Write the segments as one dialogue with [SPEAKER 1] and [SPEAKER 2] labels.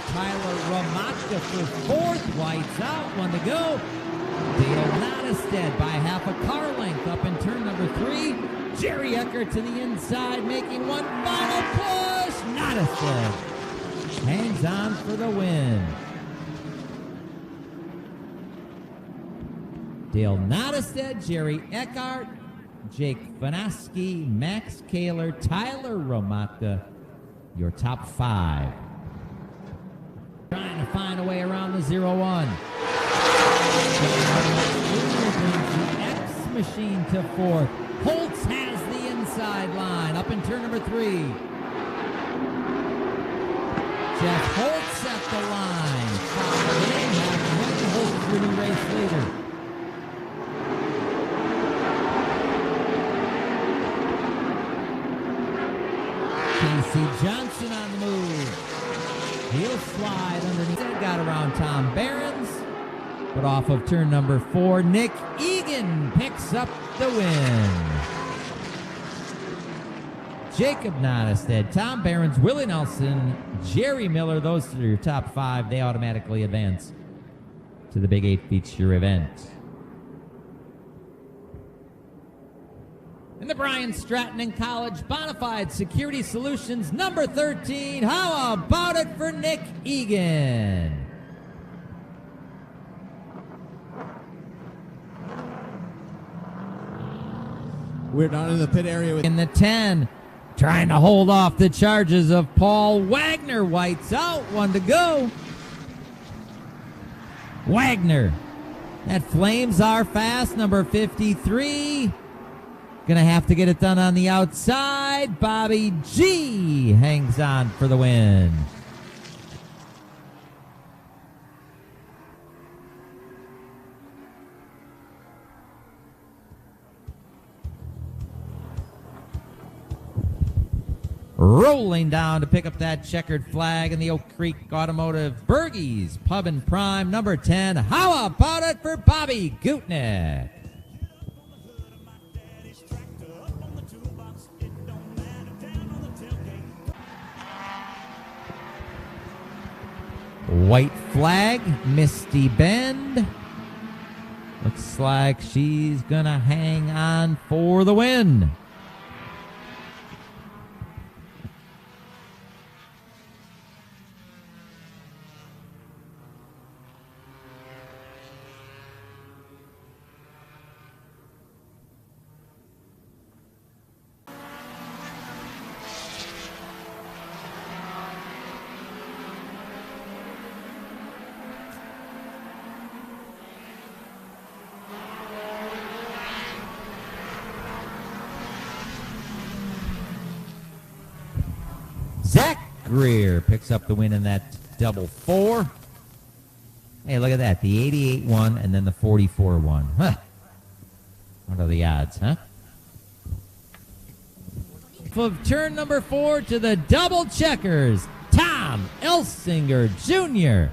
[SPEAKER 1] Tyler Ramatka for fourth. White's out, one to go. Dale Nottestead by half a car length up in turn number 3. Jerry Eckert to the inside, making one final push. Nottestead hangs on for the win. Dale Nottestead, Jerry Eckert, Jake Vanaski, Max Kaler, Tyler Ramatka, your top 5. Trying to find a way around the 0-1. Brings the X-Machine to 4th. Holtz has the inside line up in turn number 3. Jeff Holtz at the line. Holtz winning race leader. Casey Johnson on the move. He'll slide underneath. Got around Tom Behrens. But off of turn number 4, Nick Egan picks up the win. Jacob Nottestead, Tom Behrens, Willie Nelson, Jerry Miller, those are your top 5. They automatically advance to the Big 8 feature event. And the Brian Stratton and College Bonafide Security Solutions number 13. How about it for Nick Egan?
[SPEAKER 2] We're down in the pit area
[SPEAKER 1] in the 10, trying to hold off the charges of Paul Wagner. White's out, one to go. Wagner, that Flames are fast, number 53. Gonna have to get it done on the outside. Bobby G hangs on for the win. Rolling down to pick up that checkered flag in the Oak Creek Automotive Bergey's Pub and Prime, number 10. How about it for Bobby Gutnick? White flag, Misty Bend. Looks like she's gonna hang on for the win. Zach Greer picks up the win in that double 4. Hey, look at that. The 88 one and then the 44 one. Huh. What are the odds, huh? From turn number 4 to the double checkers, Tom Elsinger Jr.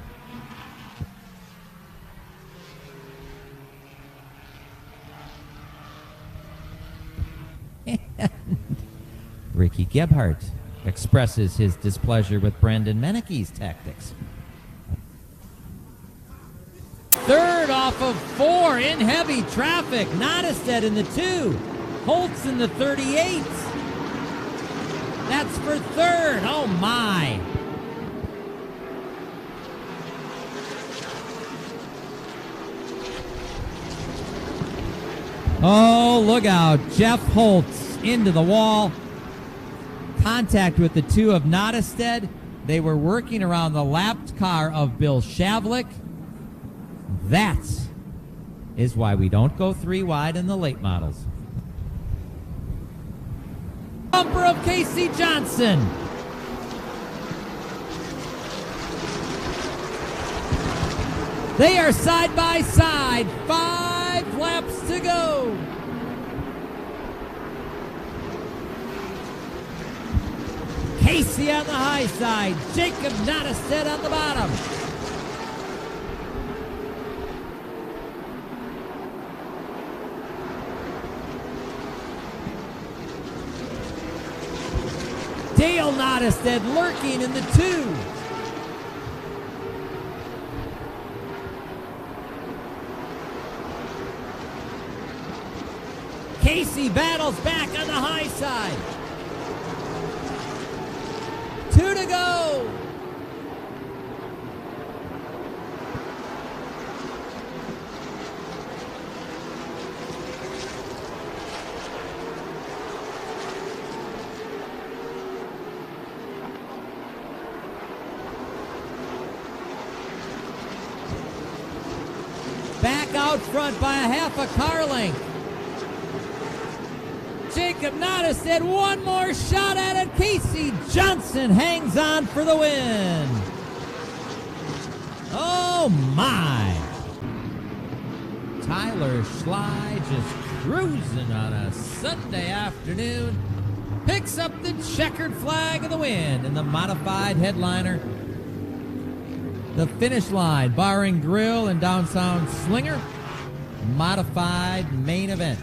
[SPEAKER 1] Ricky Gebhardt expresses his displeasure with Brendan Menike's tactics. Third off of 4 in heavy traffic. Nottestead in the 2. Holtz in the 38. That's for third. Oh my. Oh, look out. Jeff Holtz into the wall. Contact with the 2 of Nottestead. They were working around the lapped car of Bill Shavlik. That is why we don't go 3 wide in the late models. Bumper of Casey Johnson. They are side by side. 5 laps to go. Casey on the high side, Jacob Nottestead on the bottom. Dale Nottestead lurking in the 2. Casey battles back on the high side. 2 to go. Back out front by a half a car length. Jacob Nottestead, one more shot at it. Casey Johnson hangs on for the win. Oh my. Tyler Schley just cruising on a Sunday afternoon. Picks up the checkered flag of the win in the modified headliner. The finish line, barring Grill and Down Sound Slinger, modified main event.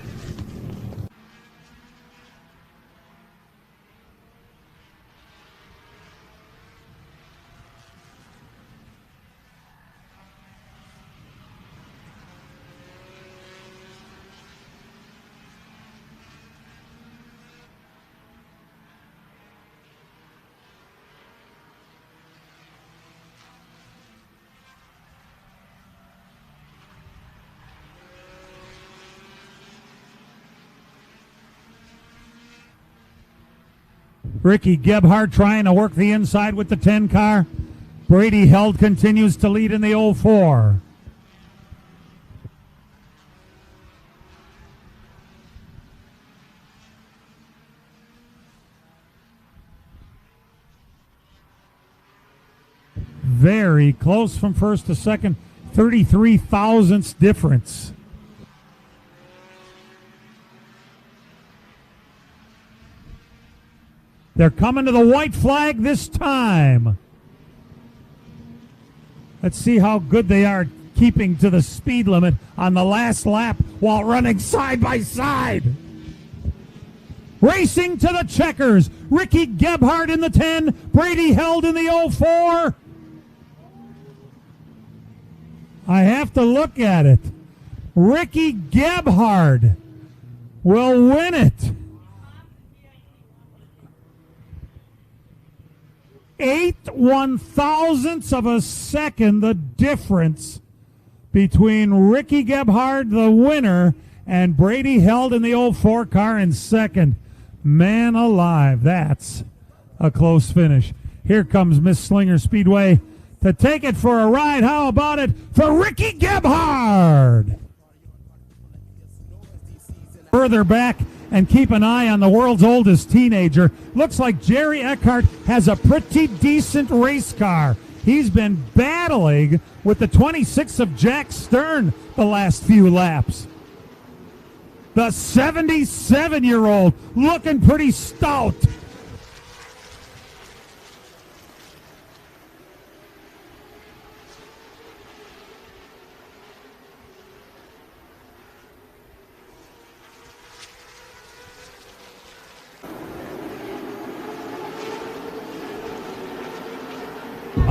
[SPEAKER 3] Ricky Gebhardt trying to work the inside with the 10 car. Brady Held continues to lead in the 04. Very close from first to second. 33 thousandths difference. They're coming to the white flag this time. Let's see how good they are keeping to the speed limit on the last lap while running side by side. Racing to the checkers. Ricky Gebhardt in the 10. Brady Held in the 04. I have to look at it. Ricky Gebhardt will win it. 8 1,000ths of a second, the difference between Ricky Gebhardt, the winner, and Brady Held in the 04 car in second. Man alive, that's a close finish. Here comes Miss Slinger Speedway to take it for a ride. How about it for Ricky Gebhardt? Further back, and keep an eye on the world's oldest teenager. Looks like Jerry Eckhart has a pretty decent race car. He's been battling with the 26 of Jack Stern the last few laps. The 77-year-old looking pretty stout.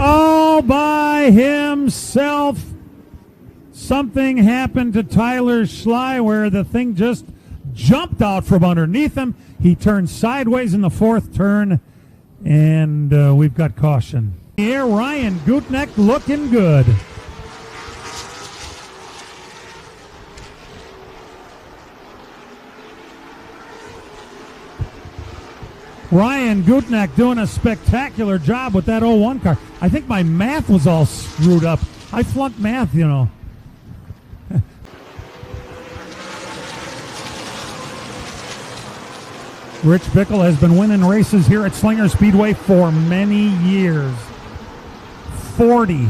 [SPEAKER 3] All by himself. Something happened to Tyler Schley where the thing just jumped out from underneath him. He turned sideways in the fourth turn, and we've got caution. Here, Ryan Gutneck looking good. Ryan Gutneck doing a spectacular job with that 01 car. I think my math was all screwed up. I flunked math, you know. Rich Bickle has been winning races here at Slinger Speedway for many years. 40.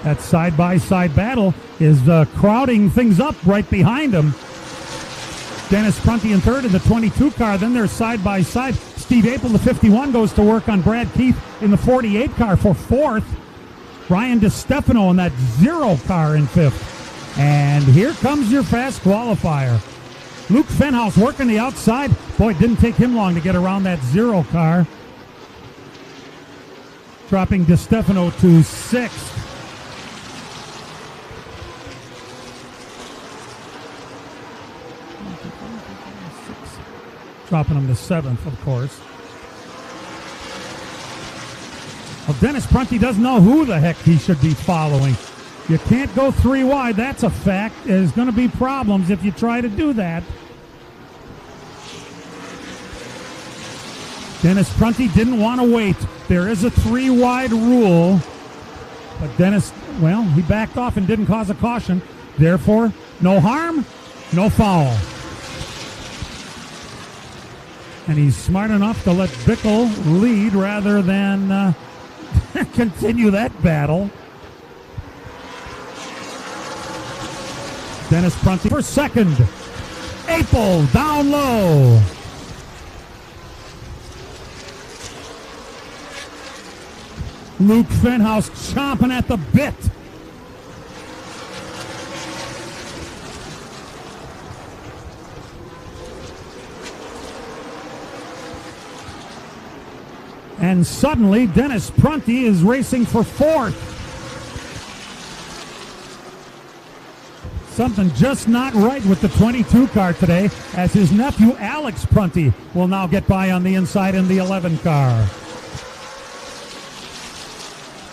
[SPEAKER 3] That side-by-side battle is crowding things up right behind him. Dennis Prunty in third in the 22 car. Then they're side-by-side. Steve Apel, the 51, goes to work on Brad Keith in the 48 car for fourth. Ryan DiStefano in that 0 car in fifth. And here comes your fast qualifier. Luke Fenhouse working the outside. Boy, it didn't take him long to get around that 0 car. dropping DeStefano to 6th. Dropping him to 7th, of course. Well, Dennis Prunty doesn't know who the heck he should be following. You can't go 3 wide. That's a fact. There's going to be problems if you try to do that. Dennis Prunty didn't want to wait. There is a 3 wide rule. But Dennis, well, he backed off and didn't cause a caution. Therefore, no harm, no foul. And he's smart enough to let Bickle lead rather than continue that battle. Dennis Prunty for second. Apel down low. Luke Fenhouse chomping at the bit. And suddenly, Dennis Prunty is racing for 4th. Something just not right with the 22 car today, as his nephew Alex Prunty will now get by on the inside in the 11 car.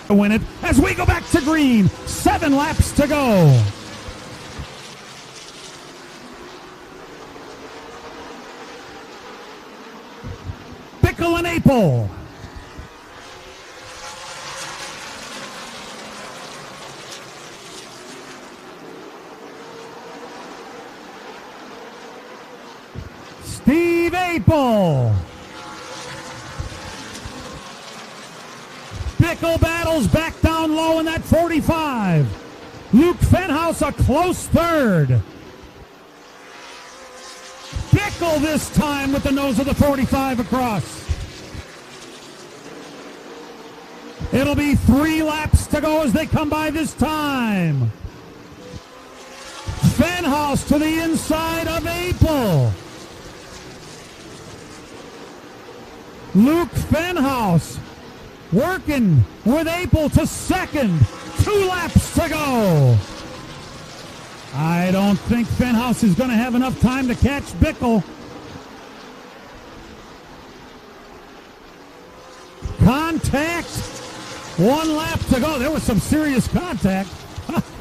[SPEAKER 3] To win it as we go back to green. 7 laps to go. Bickle and Apel. Steve Apel. Bickle battles back down low in that 45. Luke Fenhouse a close 3rd. Bickle this time with the nose of the 45 across. It'll be 3 laps to go as they come by this time. Fenhouse to the inside of Apel. Luke Fenhouse working with Apel to 2nd. 2 laps to go. I don't think Fenhouse is going to have enough time to catch Bickle. Contact. 1 lap to go. There was some serious contact.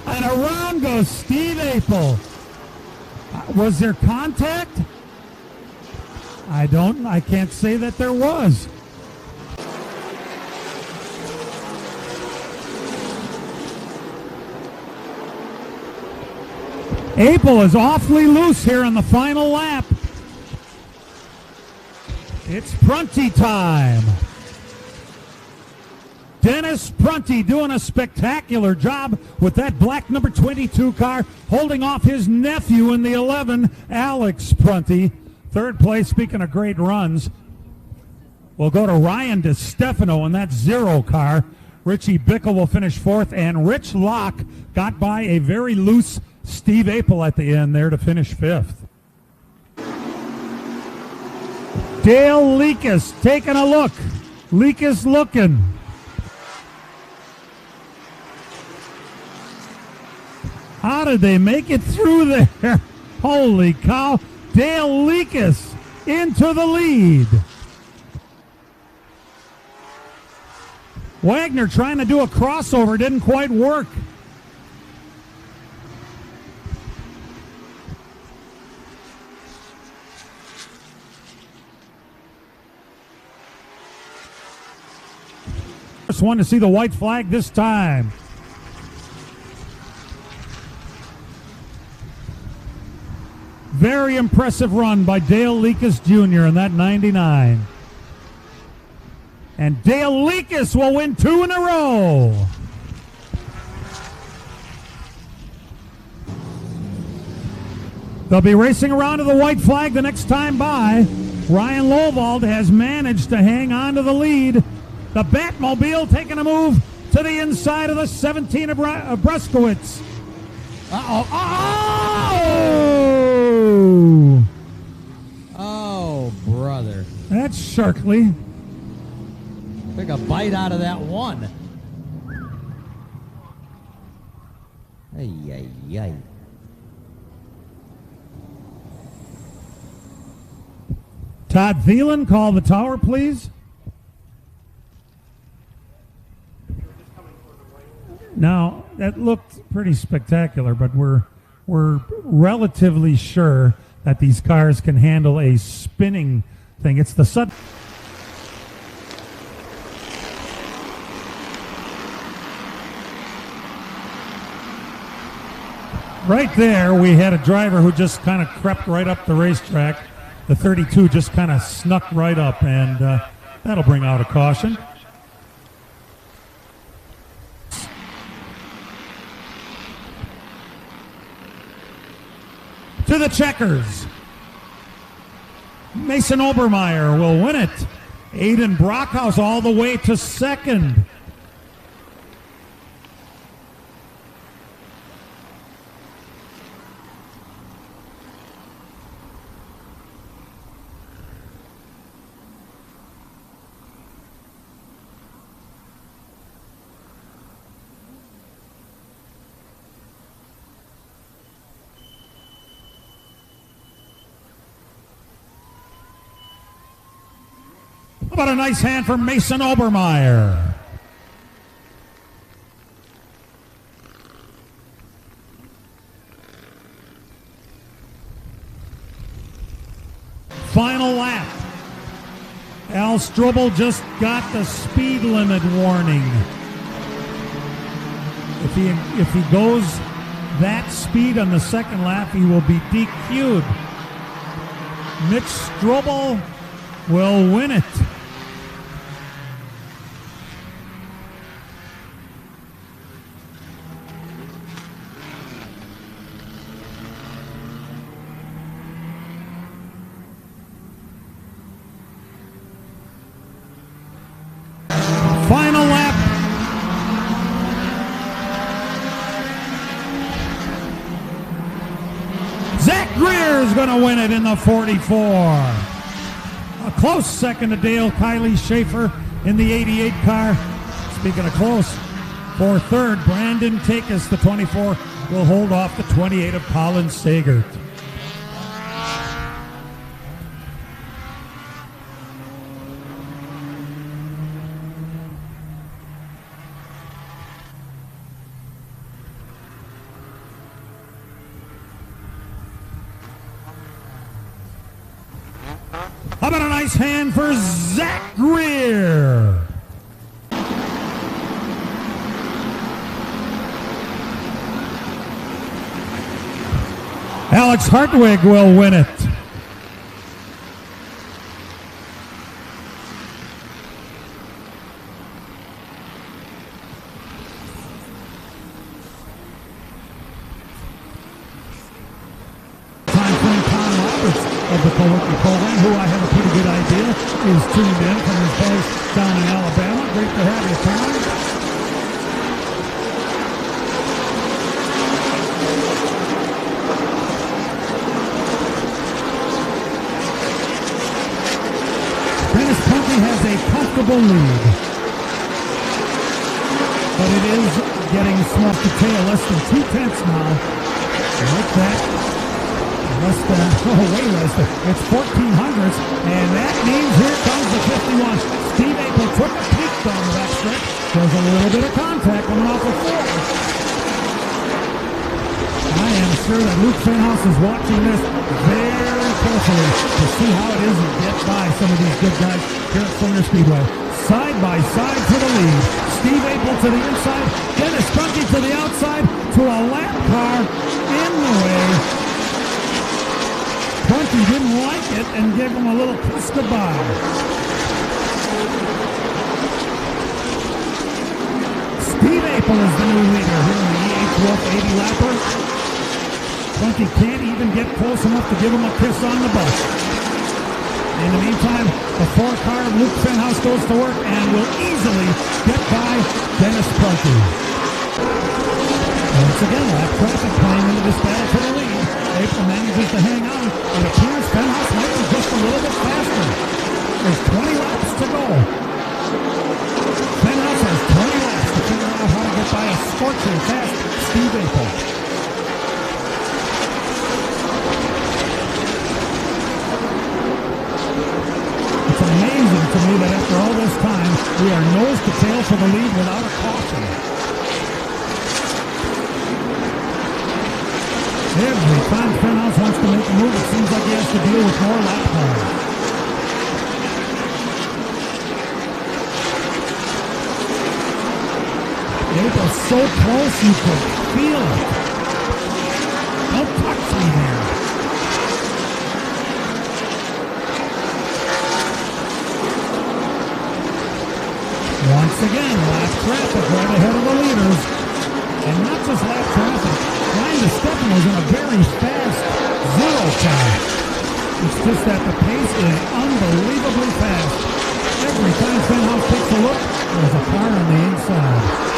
[SPEAKER 3] And around goes Steve Apel. Was there contact? I can't say that there was. Apel is awfully loose here in the final lap. It's Prunty time. Dennis Prunty doing a spectacular job with that black number 22 car, holding off his nephew in the 11, Alex Prunty. 3rd place, speaking of great runs, will go to Ryan DeStefano in that 0 car. Richie Bickle will finish 4th, and Rich Locke got by a very loose Steve Apel at the end there to finish 5th. Dale Leakus taking a look. Leakus looking. How did they make it through there? Holy cow. Dale Leakus into the lead. Wagner trying to do a crossover, didn't quite work. First one to see the white flag this time. Very impressive run by Dale Leakus Jr. in that 99. And Dale Leakus will win 2 in a row. They'll be racing around to the white flag the next time by. Ryan Lowvald has managed to hang on to the lead. The Batmobile taking a move to the inside of the 17 of Bruskowitz. Uh-oh. Oh!
[SPEAKER 2] Oh, brother.
[SPEAKER 3] That's Sharkley.
[SPEAKER 1] took a bite out of that one. Ay, ay, ay.
[SPEAKER 3] Todd Thielen, call the tower, please. Now, that looked pretty spectacular, but we're relatively sure that these cars can handle a spinning thing. It's the sudden. Right there, we had a driver who just kind of crept right up the racetrack. The 32 just kind of snuck right up, and that'll bring out a caution. To the checkers. Mason Obermeyer will win it. Aiden Brockhouse all the way to second. How about a nice hand for Mason Obermeyer? Final lap. Al Strubel just got the speed limit warning. If he goes that speed on the second lap, he will be DQ'd. Mitch Strubel will win it. Final lap. Zach Greer is going to win it in the 44. A close second to Dale Kiley Schaefer in the 88 car. Speaking of close, for third, Brandon Takis, the 24, will hold off the 28 of Colin Sagert. How about a nice hand for Zach Greer? Alex Hartwig will win it. Of the co-working program, who I have a pretty good idea is tuned in from his base down in Alabama. Great to have you, Tom. Dennis Punky has a comfortable lead, but it is getting small to tail, less than 2/10 now. Like that. Less than, way less than, it's 1400s, and that means here comes the 51. Steve April took a peek down the back stretch. There's a little bit of contact coming off the floor. I am sure that Luke Fenhouse is watching this very carefully to see how it is to get by some of these good guys here at Slinger Speedway. Side by side to the lead. Steve April to the inside, Dennis Prunky to the outside, to a lap car in the way. Prunky didn't like it and gave him a little kiss goodbye. Steve April is the new leader here in the EH Wolf 80 lapper. Prunky can't even get close enough to give him a kiss on the butt. In the meantime, the four-car Luke Fenhouse goes to work and will easily get by Dennis Prunky. Once again, lap traffic playing into this battle for the lead. April manages to hang on. It appears Fenhouse might be just a little bit faster. There's 20 laps to go. scorcher fast Steve Apel. It's amazing to me that after all this time, we are nose to tail for the lead without a caution. Every time Fenhouse wants to make a move, it seems like he has to deal with more lap time. Apel's so close you could feel it. Don't touch me there. Once again, lap traffic right ahead of the leaders. And not just lap traffic. Ryan DeStefano was in a very fast zero car. It's just that the pace is unbelievably fast. Every time Fenhouse takes a look, there's a car on the inside.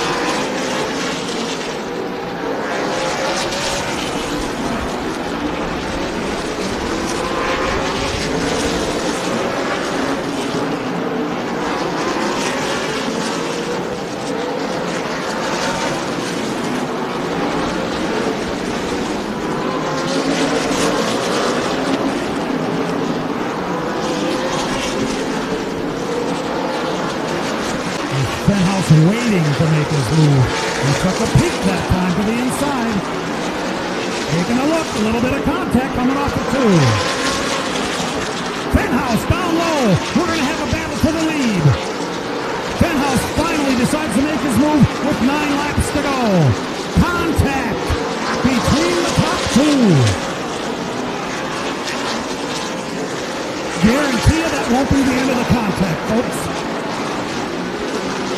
[SPEAKER 3] Fenhouse waiting to make his move. He took a peek that time to the inside. Taking a look, a little bit of contact coming off the two. Fenhouse down low. We're going to have a battle for the lead. Fenhouse finally decides to make his move with 9 laps to go. Contact between the top two. Guarantee you that won't be the end of the contact, folks.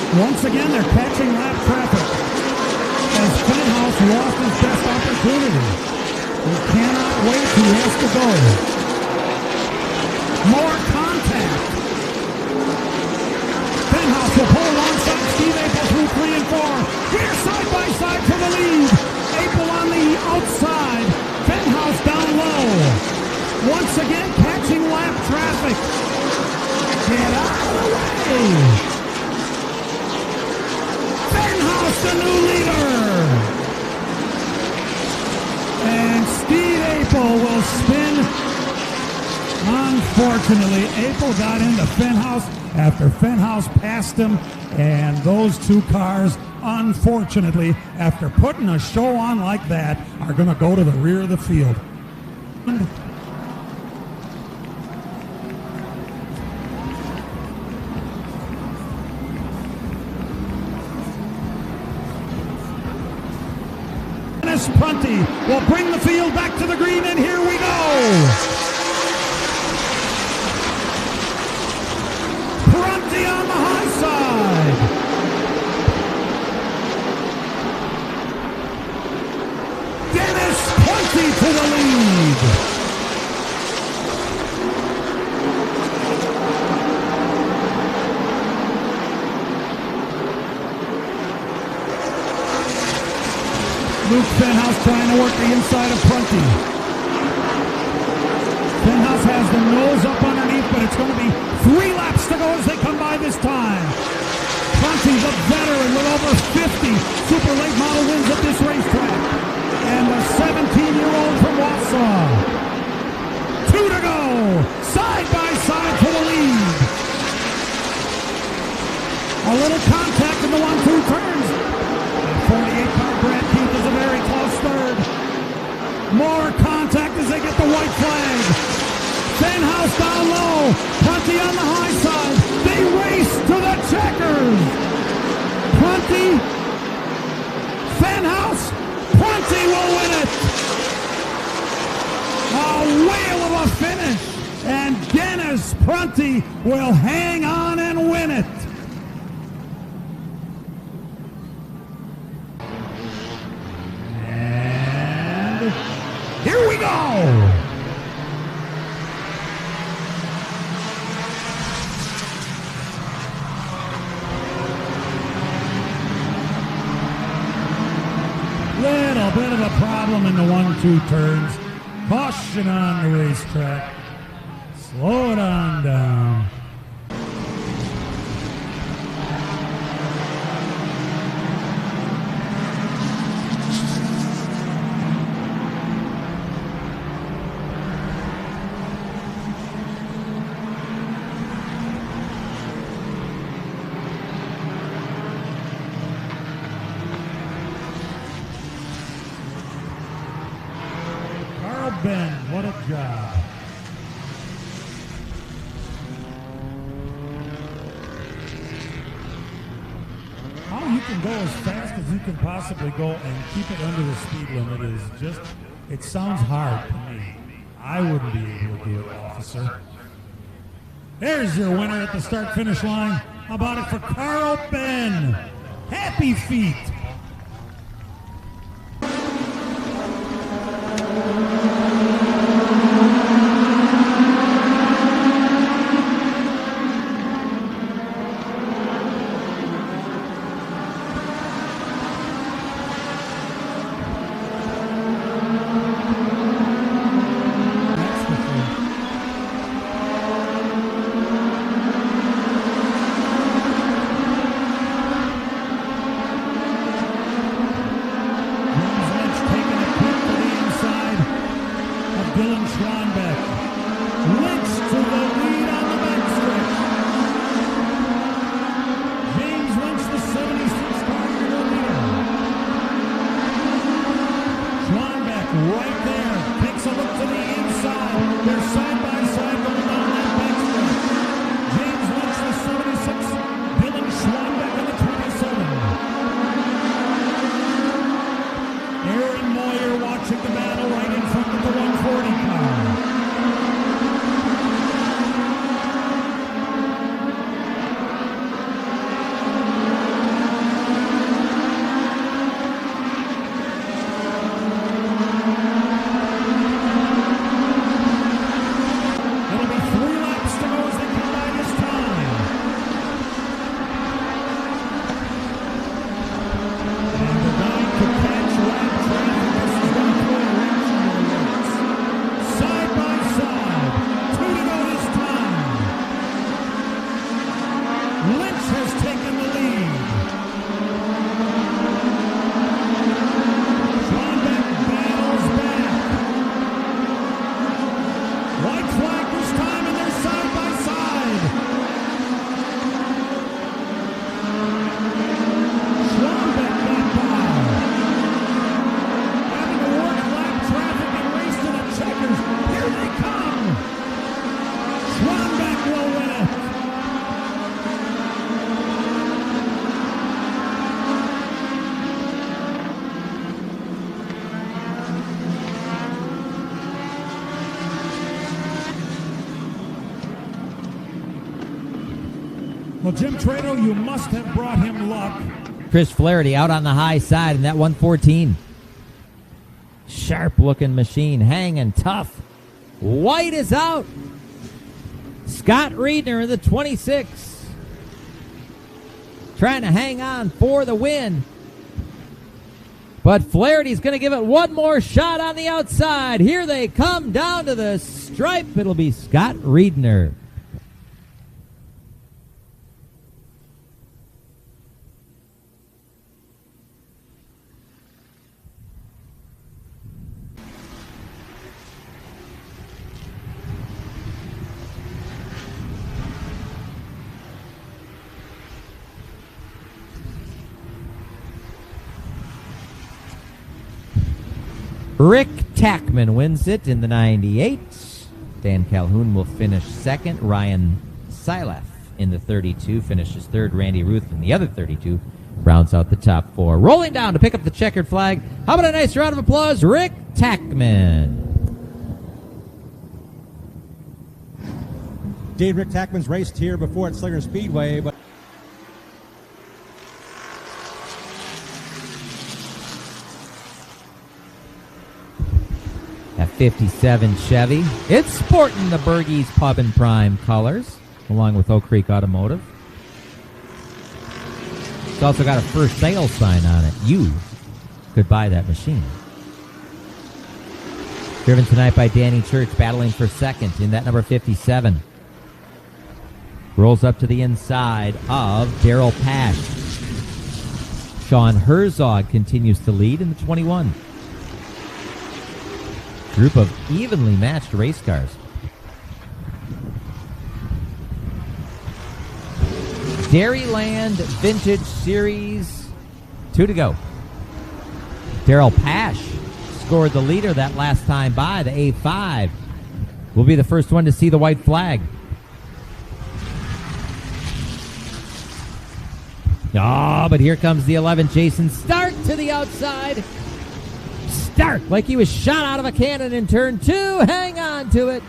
[SPEAKER 3] Once again, they're catching lap traffic as Fenhouse lost his best opportunity. He cannot wait. He has to go. More contact. Fenhouse will pull alongside Steve Apel through 3 and 4. We're side by side for the lead. Apel on the outside. Fenhouse down low. Once again, catching lap traffic. Get out of the way. Fenhouse, the new leader. And Steve Apel will spin. Unfortunately, Apel got into Fenhouse after Fenhouse passed him. And those two cars, unfortunately, after putting a show on like that, are going to go to the rear of the field. Prunty will bring the field back to the green, and here we go. Prunty on the high side. Dennis Prunty to the lead. Luke Fenhouse trying to work the inside of Prunty. Fenhouse has the nose up underneath, but it's going to be 3 laps to go as they come by this time. Prunty, the veteran with over 50 super late model wins at this racetrack. And the 17-year-old from Wausau. 2 to go. Side by side for the lead. A little contact in the 1-2 turns. 48-car Brad Keith is a very close third. More contact as they get the white flag. Fenhouse down low. Prunty on the high side. They race to the checkers. Prunty. Fenhouse. Prunty will win it. A whale of a finish. And Dennis Prunty will hang on and win it. Here we go! Little bit of a problem in the 1-2 turns. Caution on the racetrack. Slow it on down. Bend. What a job. How you can go as fast as you can possibly go and keep it under the speed limit is just, it sounds hard to me. I wouldn't be able to do it, officer. There's your winner at the start-finish line. How about it for Carl Ben? Happy feet. Well, Jim Trado, you must have brought him luck.
[SPEAKER 1] Chris Flaherty out on the high side in that 114. Sharp-looking machine, hanging tough. White is out. Scott Reedner in the 26. Trying to hang on for the win. But Flaherty's going to give it one more shot on the outside. Here they come down to the stripe. It'll be Scott Reedner. Rick Tackman wins it in the 98. Dan Calhoun will finish second. Ryan Silef in the 32 finishes third. Randy Ruth in the other 32 rounds out the top four. Rolling down to pick up the checkered flag. How about a nice round of applause, Rick Tackman.
[SPEAKER 4] Indeed, Rick Tackman's raced here before at Slinger Speedway, but
[SPEAKER 1] That 57 Chevy. It's sporting the Bergey's Pub and Prime colors, along with Oak Creek Automotive. It's also got a for sale sign on it. You could buy that machine. Driven tonight by Danny Church, battling for second in that number 57. Rolls up to the inside of Daryl Pash. Sean Herzog continues to lead in the 21. Group of evenly matched race cars. Dairyland Vintage Series, 2 to go. Daryl Pash scored the leader that last time by, the A5, will be the first one to see the white flag. But here comes the 11, Jason Stark to the outside. Stark, like he was shot out of a cannon in turn 2. Hang on to it.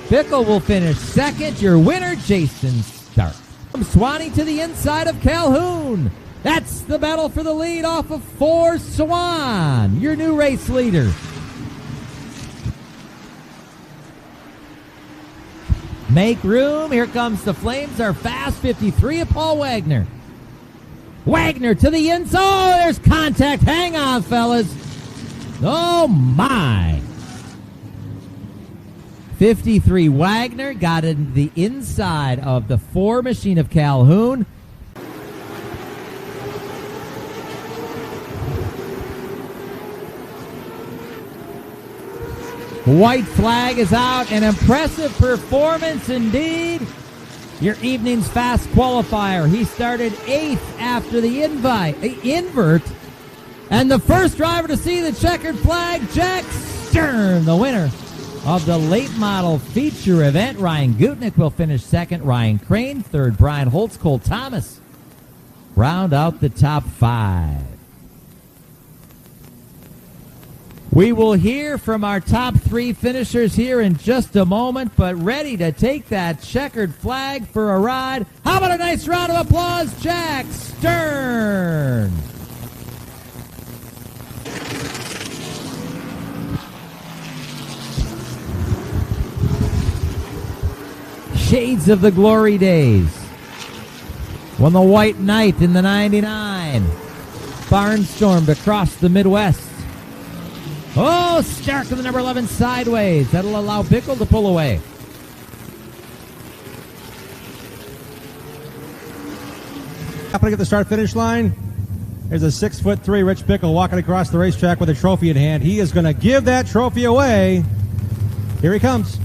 [SPEAKER 1] Bickle will finish second. Your winner, Jason Stark. From Swanee to the inside of Calhoun. That's the battle for the lead off of 4 Swan, your new race leader. Make room. Here comes the Flames. Our fast 53 of Paul Wagner. Wagner to the inside. Oh, there's contact. Hang on, fellas. Oh, my. 53 Wagner got in the inside of the 4 machine of Calhoun. White flag is out. An impressive performance indeed. Your evening's fast qualifier. He started 8th after the invert. And the first driver to see the checkered flag, Jack Stern, the winner of the late model feature event. Ryan Gutnick will finish second. Ryan Crane third. Brian Holtz, Cole Thomas round out the top 5. We will hear from our top 3 finishers here in just a moment, but ready to take that checkered flag for a ride. How about a nice round of applause, Jack Stern? Shades of the glory days. When the White Knight in the 99 barnstormed across the Midwest. Oh, Stark with the number 11 sideways. That'll allow Bickle to pull away.
[SPEAKER 4] Happening at the start-finish line. There's a 6'3" Rich Bickle walking across the racetrack with a trophy in hand. He is going to give that trophy away. Here he comes.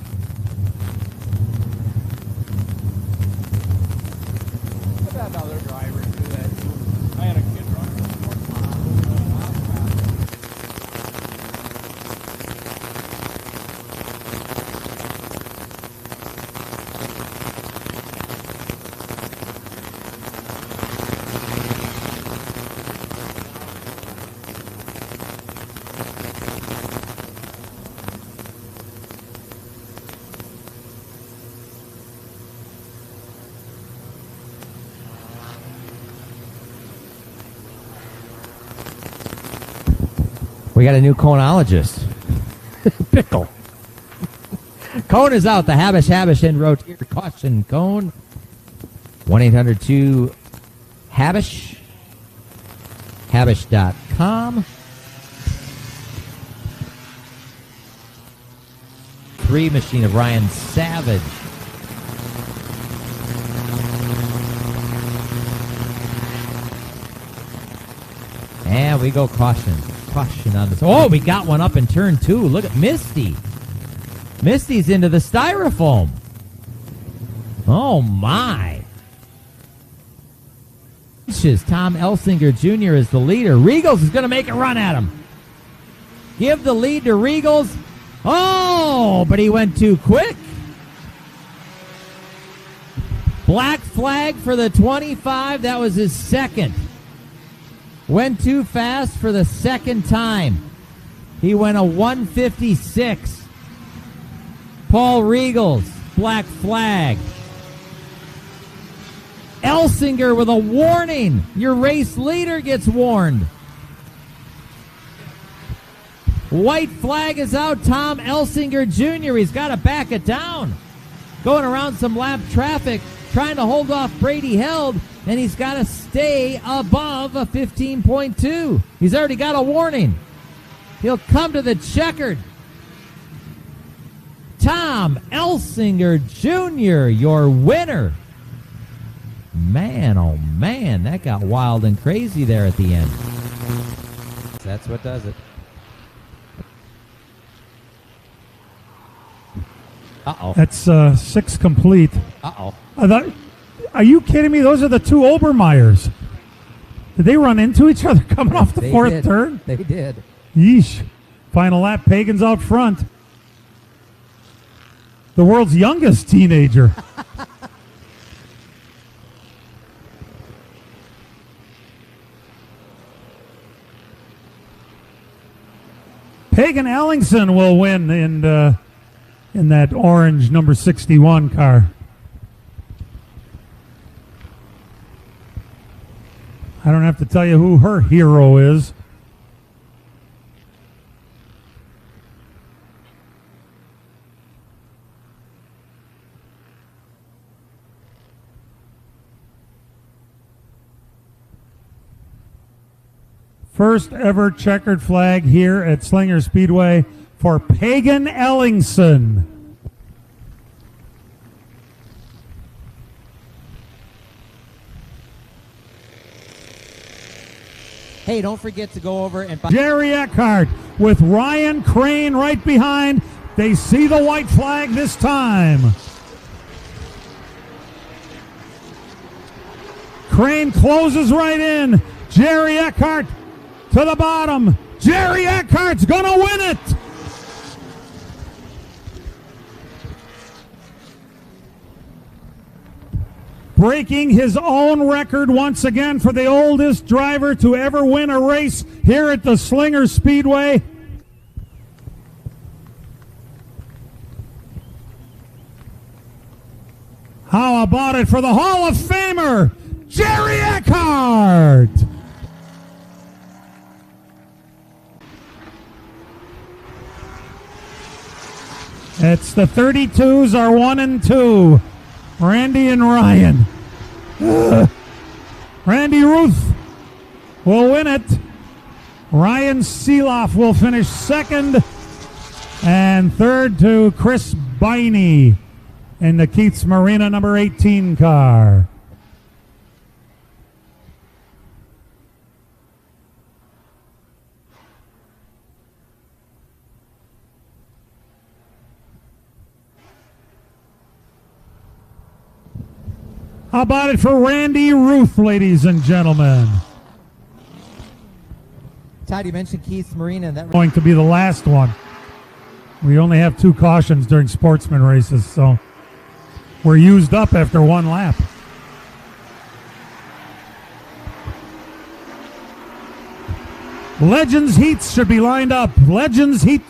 [SPEAKER 1] We got a new coneologist. Bickle. Cone is out. The Habish and rotate caution cone. 1-800-2-HABISH. Habish.com. 3 machine of Ryan Savage. And we go caution. Caution on this. Oh, we got one up in turn 2. Look at Misty. Misty's into the styrofoam. Oh, my. Tom Elsinger Jr. is the leader. Regals is going to make a run at him. Give the lead to Regals. Oh, but he went too quick. Black flag for the 25. That was his second. Went too fast for the second time. He went a 156. Paul Regals, black flag. Elsinger with a warning. Your race leader gets warned. White flag is out. Tom Elsinger Jr. He's got to back it down. Going around some lap traffic, trying to hold off Brady Held. And he's got to stay above a 15.2. He's already got a warning. He'll come to the checkered. Tom Elsinger Jr., your winner. Man, oh man, that got wild and crazy there at the end. That's what does it. Uh-oh.
[SPEAKER 3] That's 6 complete.
[SPEAKER 1] Uh-oh.
[SPEAKER 3] Are you kidding me? Those are the 2 Obermeyers. Did they run into each other coming off the 4th turn?
[SPEAKER 1] They did.
[SPEAKER 3] Yeesh. Final lap, Pagan's out front. The world's youngest teenager. Pagan Ellingson will win in that orange number 61 car. I don't have to tell you who her hero is. First ever checkered flag here at Slinger Speedway for Pagan Ellingson.
[SPEAKER 1] Hey, don't forget to go over and buy.
[SPEAKER 3] Jerry Eckhart with Ryan Crane right behind. They see the white flag this time. Crane closes right in. Jerry Eckhart to the bottom. Jerry Eckhart's gonna win it. Breaking his own record once again for the oldest driver to ever win a race here at the Slinger Speedway. How about it for the Hall of Famer, Jerry Eckhart? It's the 32s are 1 and 2. Randy and Ryan. Randy Ruth will win it. Ryan Seeloff will finish second. And third to Chris Biney in the Keith's Marina number 18 car. How about it for Randy Ruth, ladies and gentlemen?
[SPEAKER 1] Todd, you mentioned Keith's Marina. That
[SPEAKER 3] Going to be the last one. We only have 2 cautions during sportsman races, so we're used up after 1 lap. Legends Heats should be lined up. Legends Heat.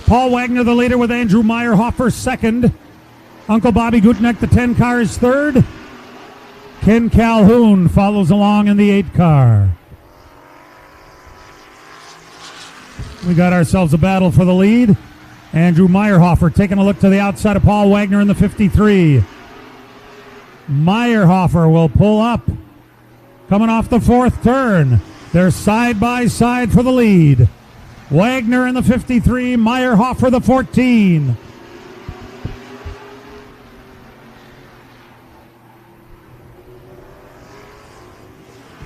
[SPEAKER 3] Paul Wagner, the leader, with Andrew Meyerhofer second. Uncle Bobby Gutneck, the 10 car, is third. Ken Calhoun follows along in the 8 car. We got ourselves a battle for the lead. Andrew Meyerhofer taking a look to the outside of Paul Wagner in the 53. Meyerhofer will pull up. Coming off the 4th turn. They're side by side for the lead. Wagner in the 53, Meyerhofer the 14.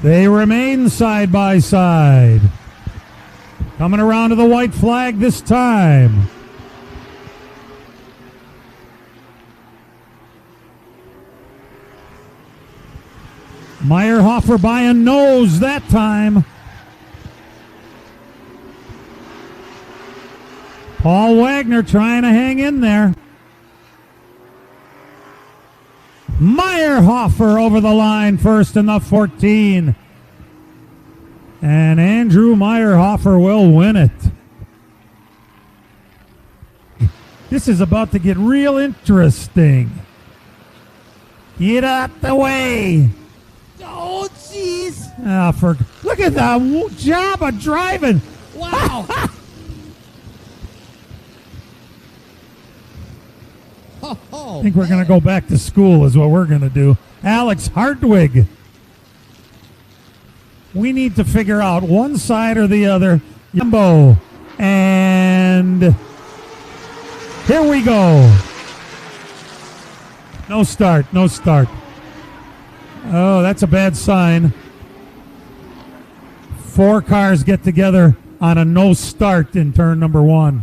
[SPEAKER 3] They remain side by side. Coming around to the white flag this time. Meyerhofer by a nose that time. Paul Wagner trying to hang in there. Meyerhofer over the line first in the 14. And Andrew Meyerhofer will win it. This is about to get real interesting. Get out the way.
[SPEAKER 1] Oh, jeez.
[SPEAKER 3] Look at the job of driving.
[SPEAKER 1] Wow.
[SPEAKER 3] I think we're going to go back to school is what we're going to do. Alex Hartwig. We need to figure out one side or the other. Yumbo. And And here we go. No start, no start. Oh, that's a bad sign. 4 cars get together on a no start in turn number 1.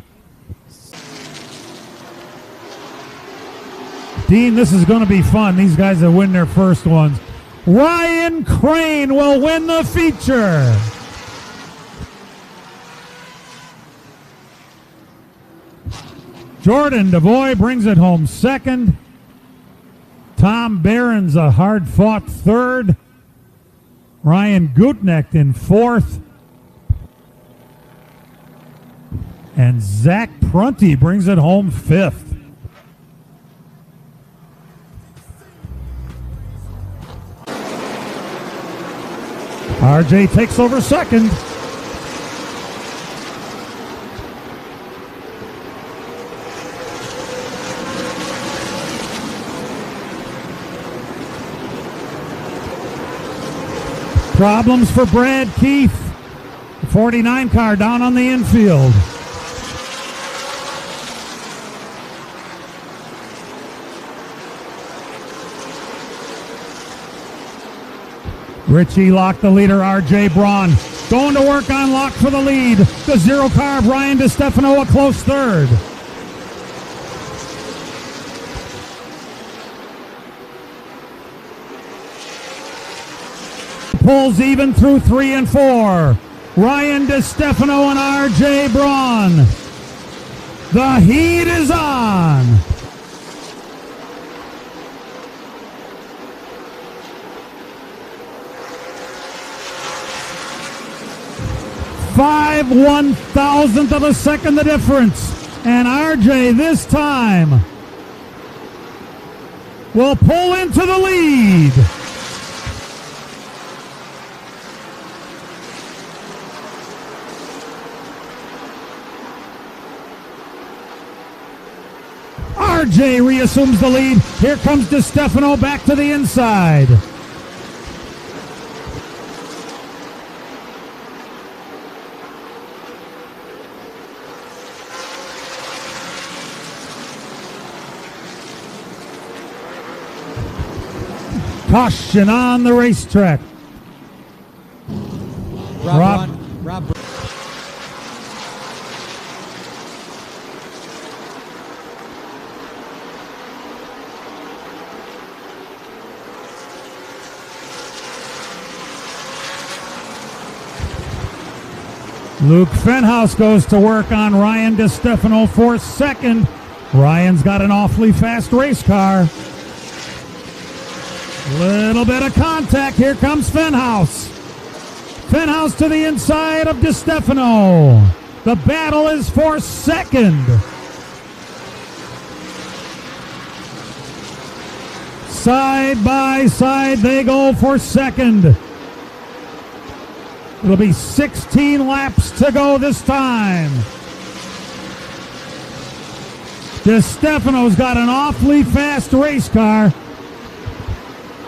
[SPEAKER 3] Dean, this is going to be fun. These guys that win their first ones. Ryan Crane will win the feature. Jordan DeVoy brings it home second. Tom Barron's a hard-fought third. Ryan Gutnecht in fourth. And Zach Prunty brings it home fifth. RJ takes over second. Problems for Brad Keith. The 49 car down on the infield. Richie Locke, the leader, RJ Braun. Going to work on Locke for the lead. The 0 car, Brian DiStefano, a close third. Pulls even through 3 and 4. Ryan DiStefano and RJ Braun. The heat is on. Five 1,000th of a second the difference. And RJ this time will pull into the lead. RJ reassumes the lead. Here comes DiStefano back to the inside. Caution on the racetrack. Rob. Luke Fenhouse goes to work on Ryan DiStefano for second. Ryan's got an awfully fast race car. Little bit of contact. Here comes Fenhouse. Fenhouse to the inside of DiStefano. The battle is for second. Side by side they go for second. It'll be 16 laps to go this time. DiStefano's got an awfully fast race car.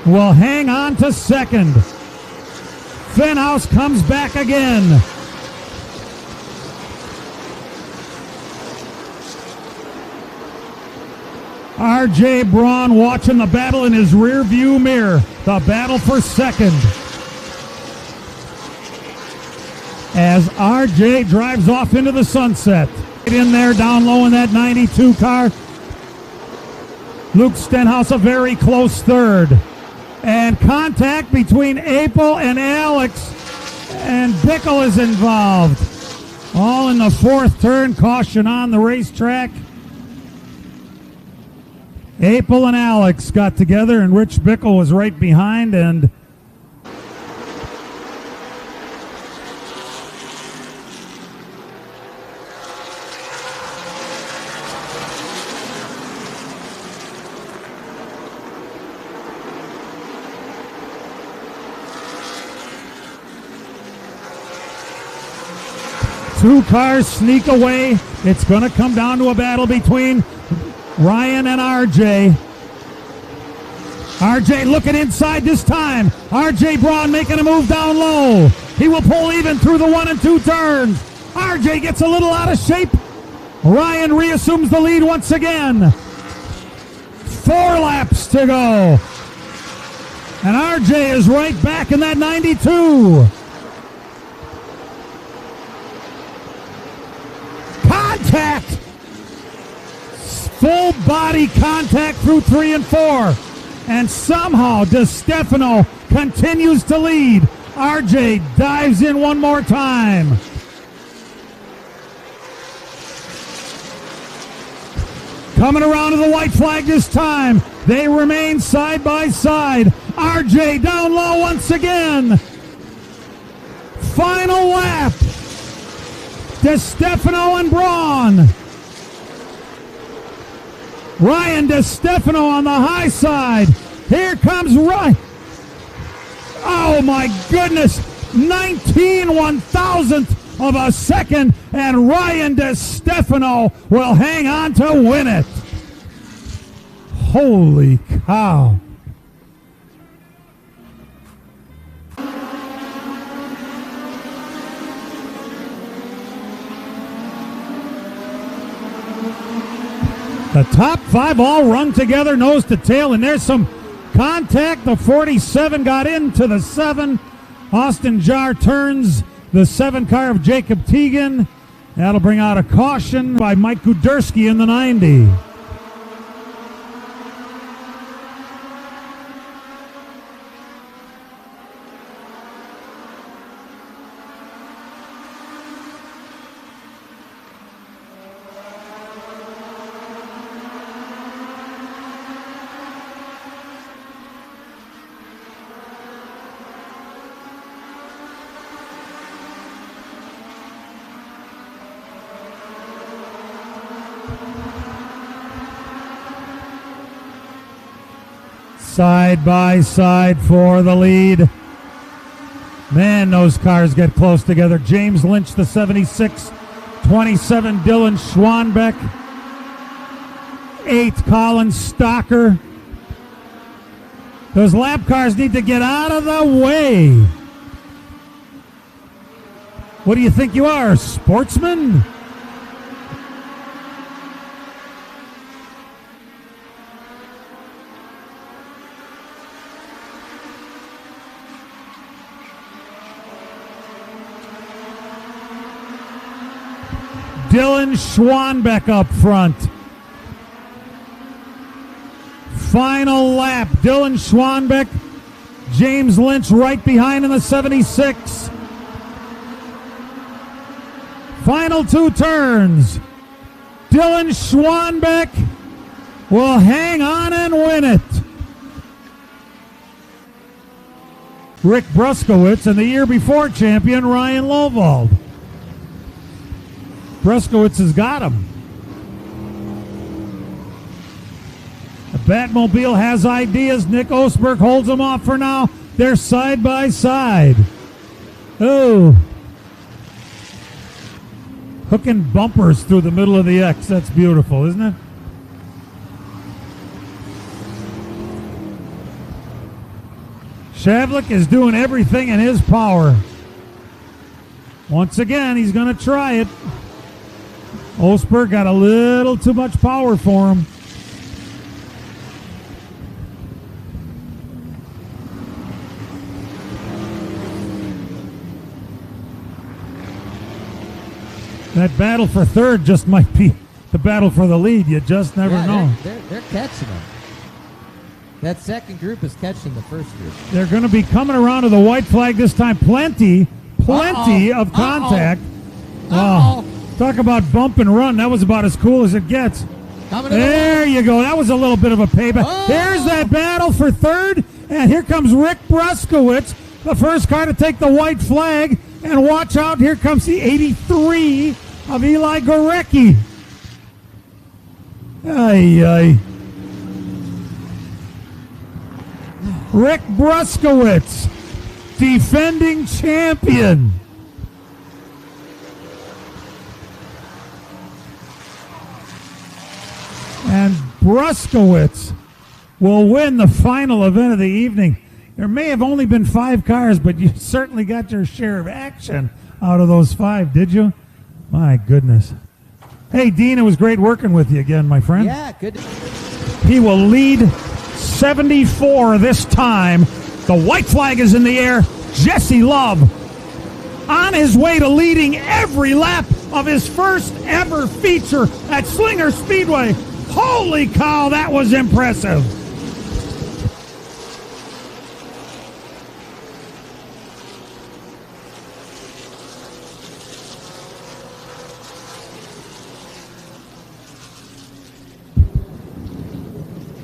[SPEAKER 3] Will hang on to second. Fenhouse comes back again. RJ Braun watching the battle in his rear view mirror. The battle for second. As RJ drives off into the sunset. In there down low in that 92 car. Luke Stenhouse a very close third. And contact between Apel and Alex. And Bickle is involved. All in the fourth turn. Caution on the racetrack. Apel and Alex got together and Rich Bickle was right behind, and two cars sneak away. It's going to come down to a battle between Ryan and RJ. RJ looking inside this time. RJ Braun making a move down low. He will pull even through the 1 and 2 turns. RJ gets a little out of shape. Ryan reassumes the lead once again. 4 laps to go. And RJ is right back in that 92. Contact. Full body contact through 3 and 4. And somehow DeStefano continues to lead. RJ dives in one more time. Coming around to the white flag this time. They remain side by side. RJ down low once again. Final lap. DeStefano and Braun. Ryan DeStefano on the high side. Here comes Ryan. Oh my goodness. 19 1,000th of a second, and Ryan DeStefano will hang on to win it. Holy cow. The top 5 all run together nose to tail, and there's some contact. The 47 got into the 7. Austin Jarr turns the 7 car of Jacob Teagan. That'll bring out a caution by Mike Guderski in the 90. Side by side for the lead. Man, those cars get close together. James Lynch, the 76. 27, Dylan Schwanbeck. 8, Colin Stocker. Those lap cars need to get out of the way. What do you think you are, a sportsman? Dylan Schwanbeck up front. Final lap. Dylan Schwanbeck, James Lynch right behind in the 76. Final 2 turns. Dylan Schwanbeck will hang on and win it. Rick Bruskowitz and the year before champion Ryan Lovald. Bruskowitz has got him. The Batmobile has ideas. Nick Osberg holds them off for now. They're side by side. Oh. Hooking bumpers through the middle of the X. That's beautiful, isn't it? Shavlik is doing everything in his power. Once again, he's going to try it. Osberg got a little too much power for him. That battle for third just might be the battle for the lead. You just never know.
[SPEAKER 1] They're catching them. That second group is catching the first group.
[SPEAKER 3] They're going to be coming around to the white flag this time. Plenty of contact. Oh, talk about bump and run. That was about as cool as it gets. There you go. That was a little bit of a payback. There's that battle for third. And here comes Rick Bruskowitz, the first car to take the white flag. And watch out, here comes the 83 of Eli Gorecki. Ay. Rick Bruskowitz, defending champion. And Bruskowitz will win the final event of the evening. There may have only been 5 cars, but you certainly got your share of action out of those 5, did you? My goodness. Hey, Dean, it was great working with you again, my friend.
[SPEAKER 1] Yeah, good.
[SPEAKER 3] He will lead 74 this time. The white flag is in the air. Jesse Love on his way to leading every lap of his first ever feature at Slinger Speedway. Holy cow, that was impressive.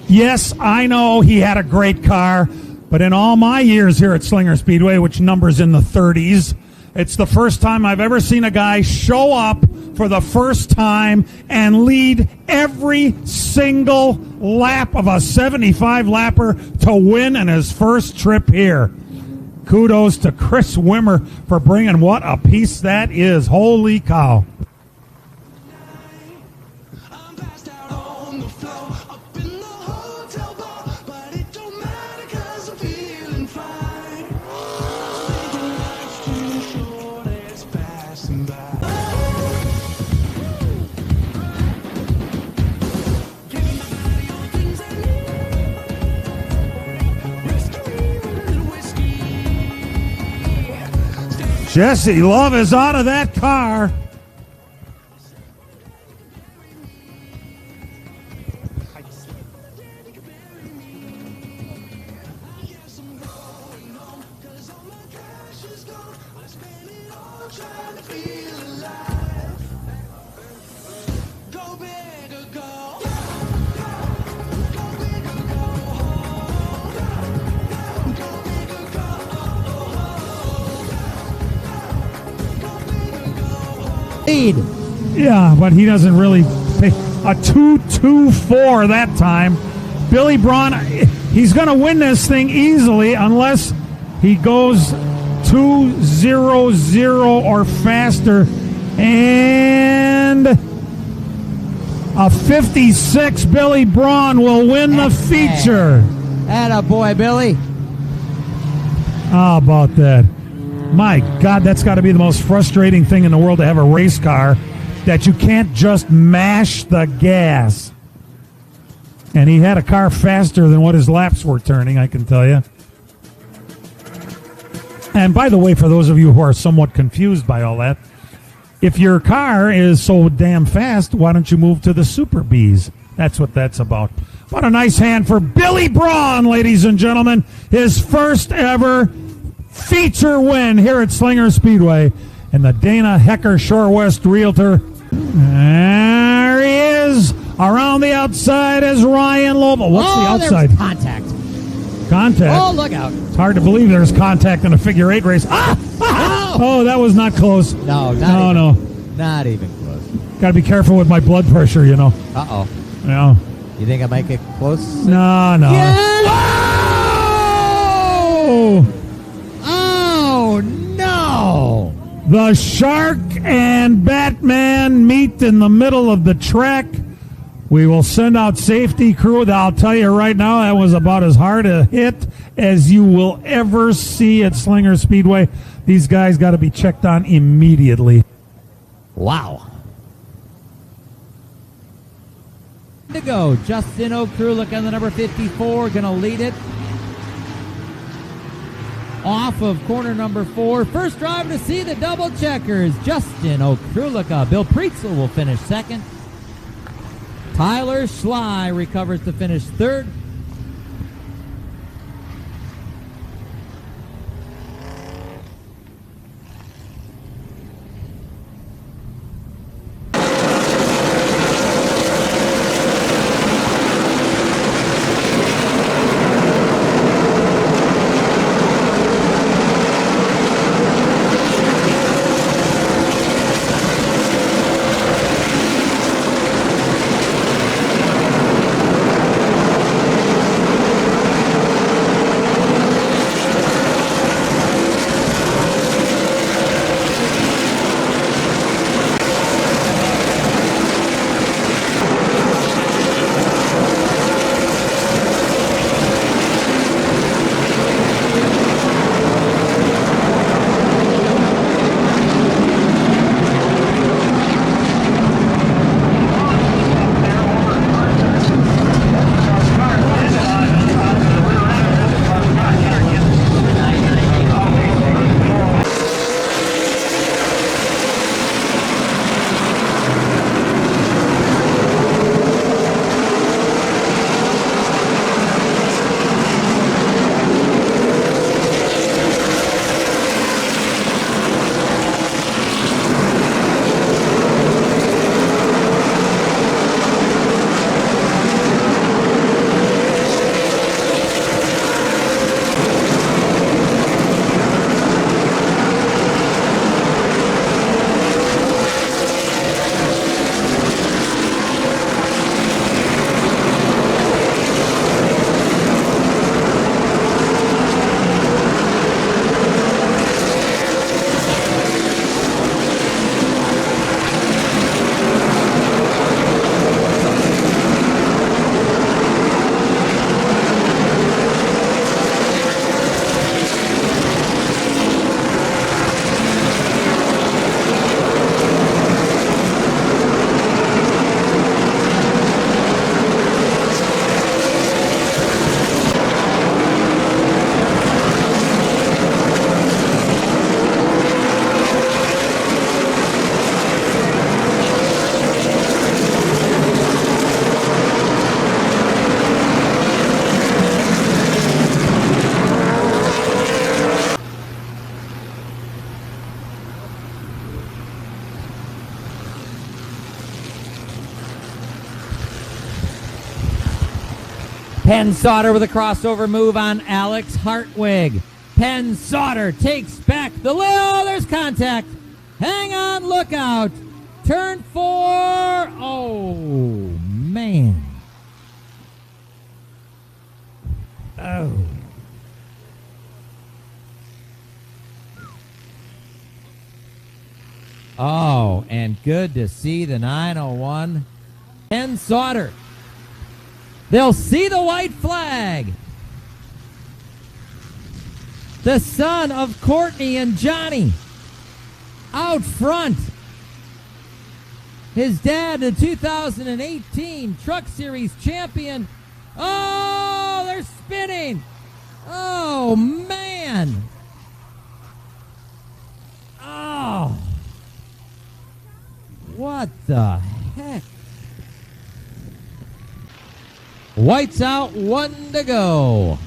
[SPEAKER 3] Yes, I know he had a great car, but in all my years here at Slinger Speedway, which numbers in the 30s, it's the first time I've ever seen a guy show up for the first time and lead every single lap of a 75-lapper to win in his first trip here. Kudos to Chris Wimmer for bringing what a piece that is. Holy cow. Jesse Love is out of that car. Yeah, but he doesn't really pay. A 2-2-4 that time. Billy Braun, he's going to win this thing easily unless he goes 2-0-0 or faster. And a 56, Billy Braun will win the feature.
[SPEAKER 1] Attaboy, Billy.
[SPEAKER 3] How about that? My God, that's got to be the most frustrating thing in the world to have a race car that you can't just mash the gas. And he had a car faster than what his laps were turning, I can tell you. And by the way, for those of you who are somewhat confused by all that, if your car is so damn fast, why don't you move to the Super Bs? That's what that's about. What a nice hand for Billy Braun, ladies and gentlemen. His first ever feature win here at Slinger Speedway. And the Dana Hecker Shore West Realtor. There he is. Around the outside is Ryan Lobo. What's the outside?
[SPEAKER 1] There's contact.
[SPEAKER 3] Contact.
[SPEAKER 1] Oh, look out.
[SPEAKER 3] It's hard to believe there's contact in a figure eight race. Oh, that was not close.
[SPEAKER 1] No,
[SPEAKER 3] no.
[SPEAKER 1] Not even close.
[SPEAKER 3] Got to be careful with my blood pressure, you know.
[SPEAKER 1] Uh-oh.
[SPEAKER 3] Yeah.
[SPEAKER 1] You think I might get close?
[SPEAKER 3] No.
[SPEAKER 1] Yes!
[SPEAKER 3] Whoa!
[SPEAKER 1] Oh, no!
[SPEAKER 3] The Shark and Batman meet in the middle of the track. We will send out safety crew. I'll tell you right now, that was about as hard a hit as you will ever see at Slinger Speedway. These guys got to be checked on immediately.
[SPEAKER 1] Wow. To go. Justin Okrulik on the number 54, going to lead it. Off of corner number 4. First driver to see the double checkers. Justin Okrulik. Bill Preetzel will finish second. Tyler Schley recovers to finish third. Penn Sauter with a crossover move on Alex Hartwig. Penn Sauter takes back the lead. Oh, there's contact. Hang on, look out. Turn 4. Oh, man. Oh. Oh, and good to see the 901. Penn Sauter. They'll see the white flag. The son of Courtney and Johnny out front. His dad, the 2018 Truck Series champion. Oh, they're spinning. Oh, man. Oh. What the heck? White's out, 1 to go.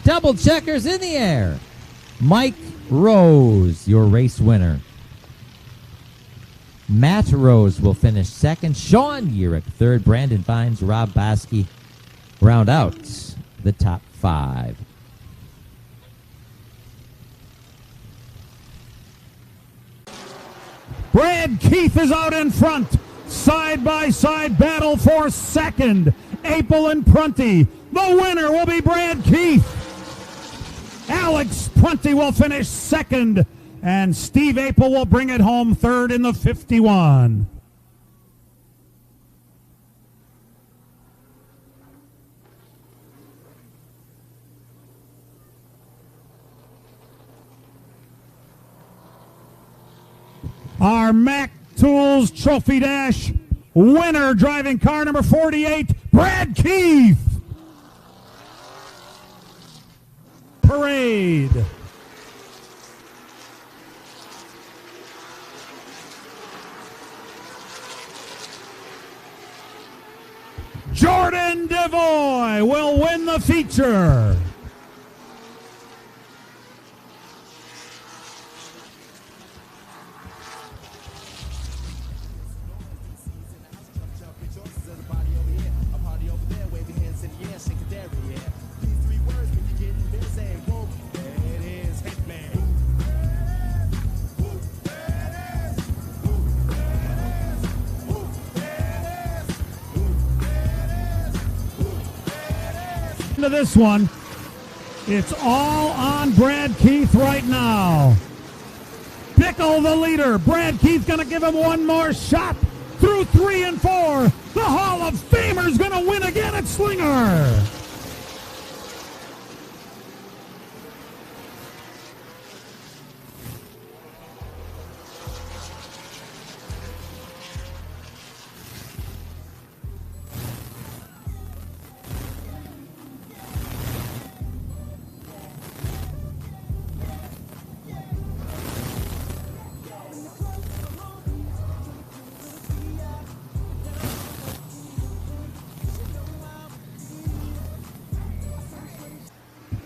[SPEAKER 1] Double checkers in the air. Mike Rose, your race winner. Matt Rose will finish second. Sean Urich third. Brandon Vines, Rob Bosky round out the top 5.
[SPEAKER 3] Brad Keith is out in front. Side-by-side battle for second. Apel and Prunty. The winner will be Brad Keith. Alex Prunty will finish second. And Steve Apel will bring it home third in the 51. Our Mac Tools Trophy Dash winner, driving car number 48, Brad Keith. Parade. Jordan Devoy will win the feature. To this one, it's all on Brad Keith right now. Bickle the leader. Brad Keith gonna give him one more shot through 3 and 4. The Hall of Famer's gonna win again at Slinger.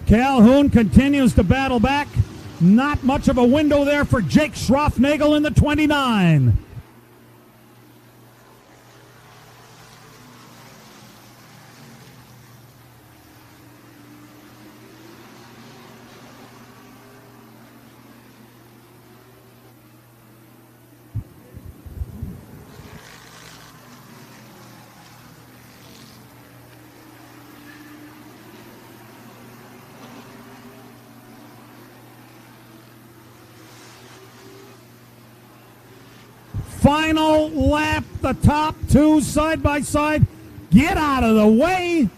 [SPEAKER 3] Calhoun continues to battle back. Not much of a window there for Jake Schroffnagel in the 29. Final lap, the top 2 side by side. Get out of the way.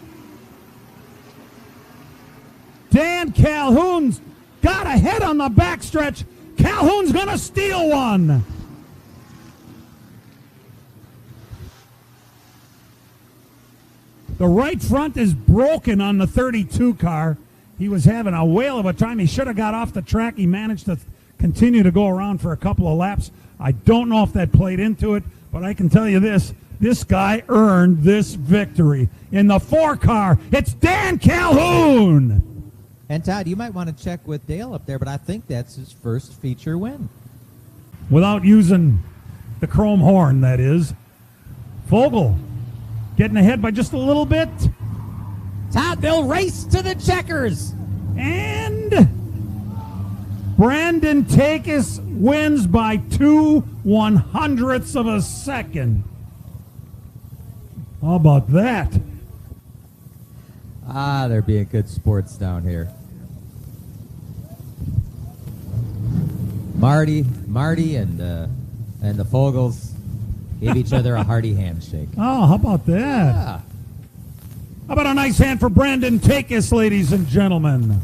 [SPEAKER 3] Dan Calhoun's got ahead on the backstretch. Calhoun's going to steal one. The right front is broken on the 32 car. He was having a whale of a time. He should have got off the track. He managed to continue to go around for a couple of laps. I don't know if that played into it, but I can tell you this guy earned this victory. In the 4 car, it's Dan Calhoun.
[SPEAKER 1] And Todd, you might want to check with Dale up there, but I think that's his first feature win.
[SPEAKER 3] Without using the chrome horn, that is. Vogel getting ahead by just a little bit.
[SPEAKER 1] Todd, they'll race to the checkers.
[SPEAKER 3] And Brandon Takis wins by 2/100ths of a second. How about that?
[SPEAKER 1] They're being good sports down here. Marty and the Fogels gave each other a hearty handshake.
[SPEAKER 3] Oh, how about that?
[SPEAKER 1] Yeah.
[SPEAKER 3] How about a nice hand for Brandon Takis, ladies and gentlemen?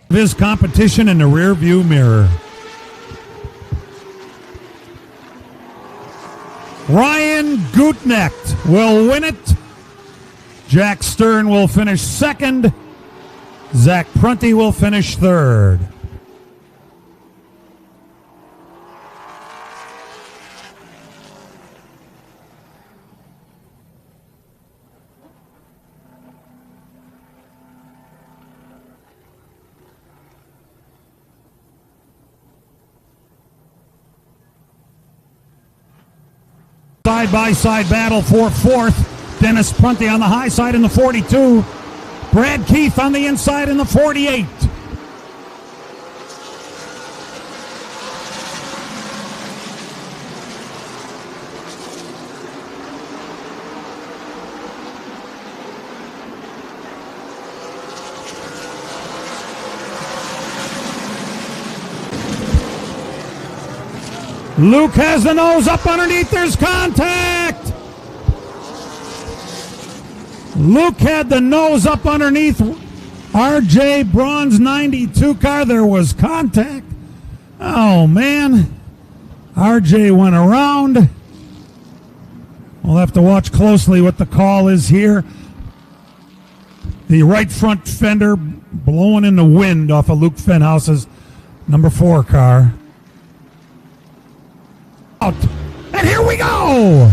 [SPEAKER 3] His competition in the rear view mirror. Ryan Gutnecht will win it. Jack Stern will finish second. Zach Prunty will finish third. Side-by-side battle for fourth. Dennis Prunty on the high side in the 42. Brad Keith on the inside in the 48. Luke has the nose up underneath. There's contact. Luke had the nose up underneath R.J. Braun's 92 car. There was contact. Oh, man. R.J. went around. We'll have to watch closely what the call is here. The right front fender blowing in the wind off of Luke Fenhouse's number 4 car. And here we go!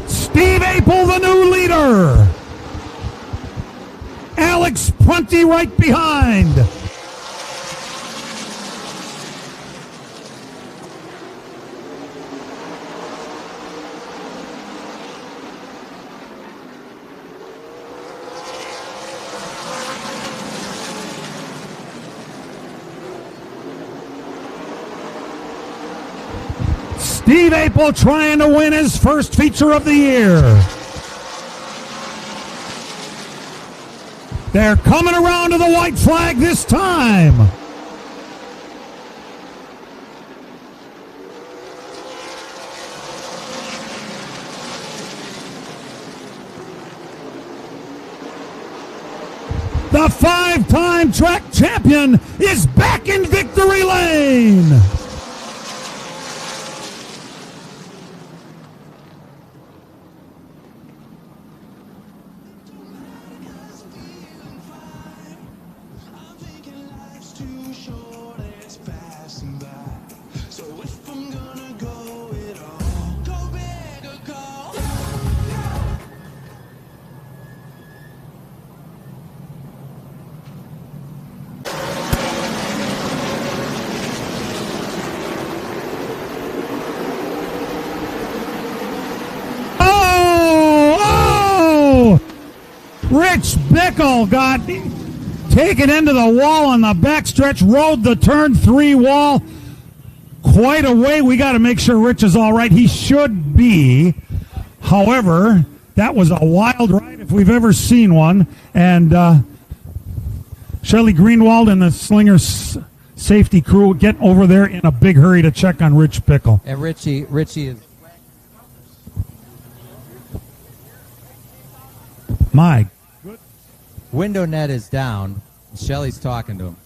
[SPEAKER 3] Steve Apel, the new leader. Alex Prunty right behind. Steve Apel trying to win his first feature of the year. They're coming around to the white flag this time. The 5-time track champion is back in victory lane. Rich Bickle got taken into the wall on the backstretch, rode the turn 3 wall quite a way. We got to make sure Rich is all right. He should be. However, that was a wild ride if we've ever seen one. And Shelley Greenwald and the Slinger safety crew get over there in a big hurry to check on Rich Bickle.
[SPEAKER 1] And Richie is.
[SPEAKER 3] My
[SPEAKER 1] Window net is down. Shelley's talking to him.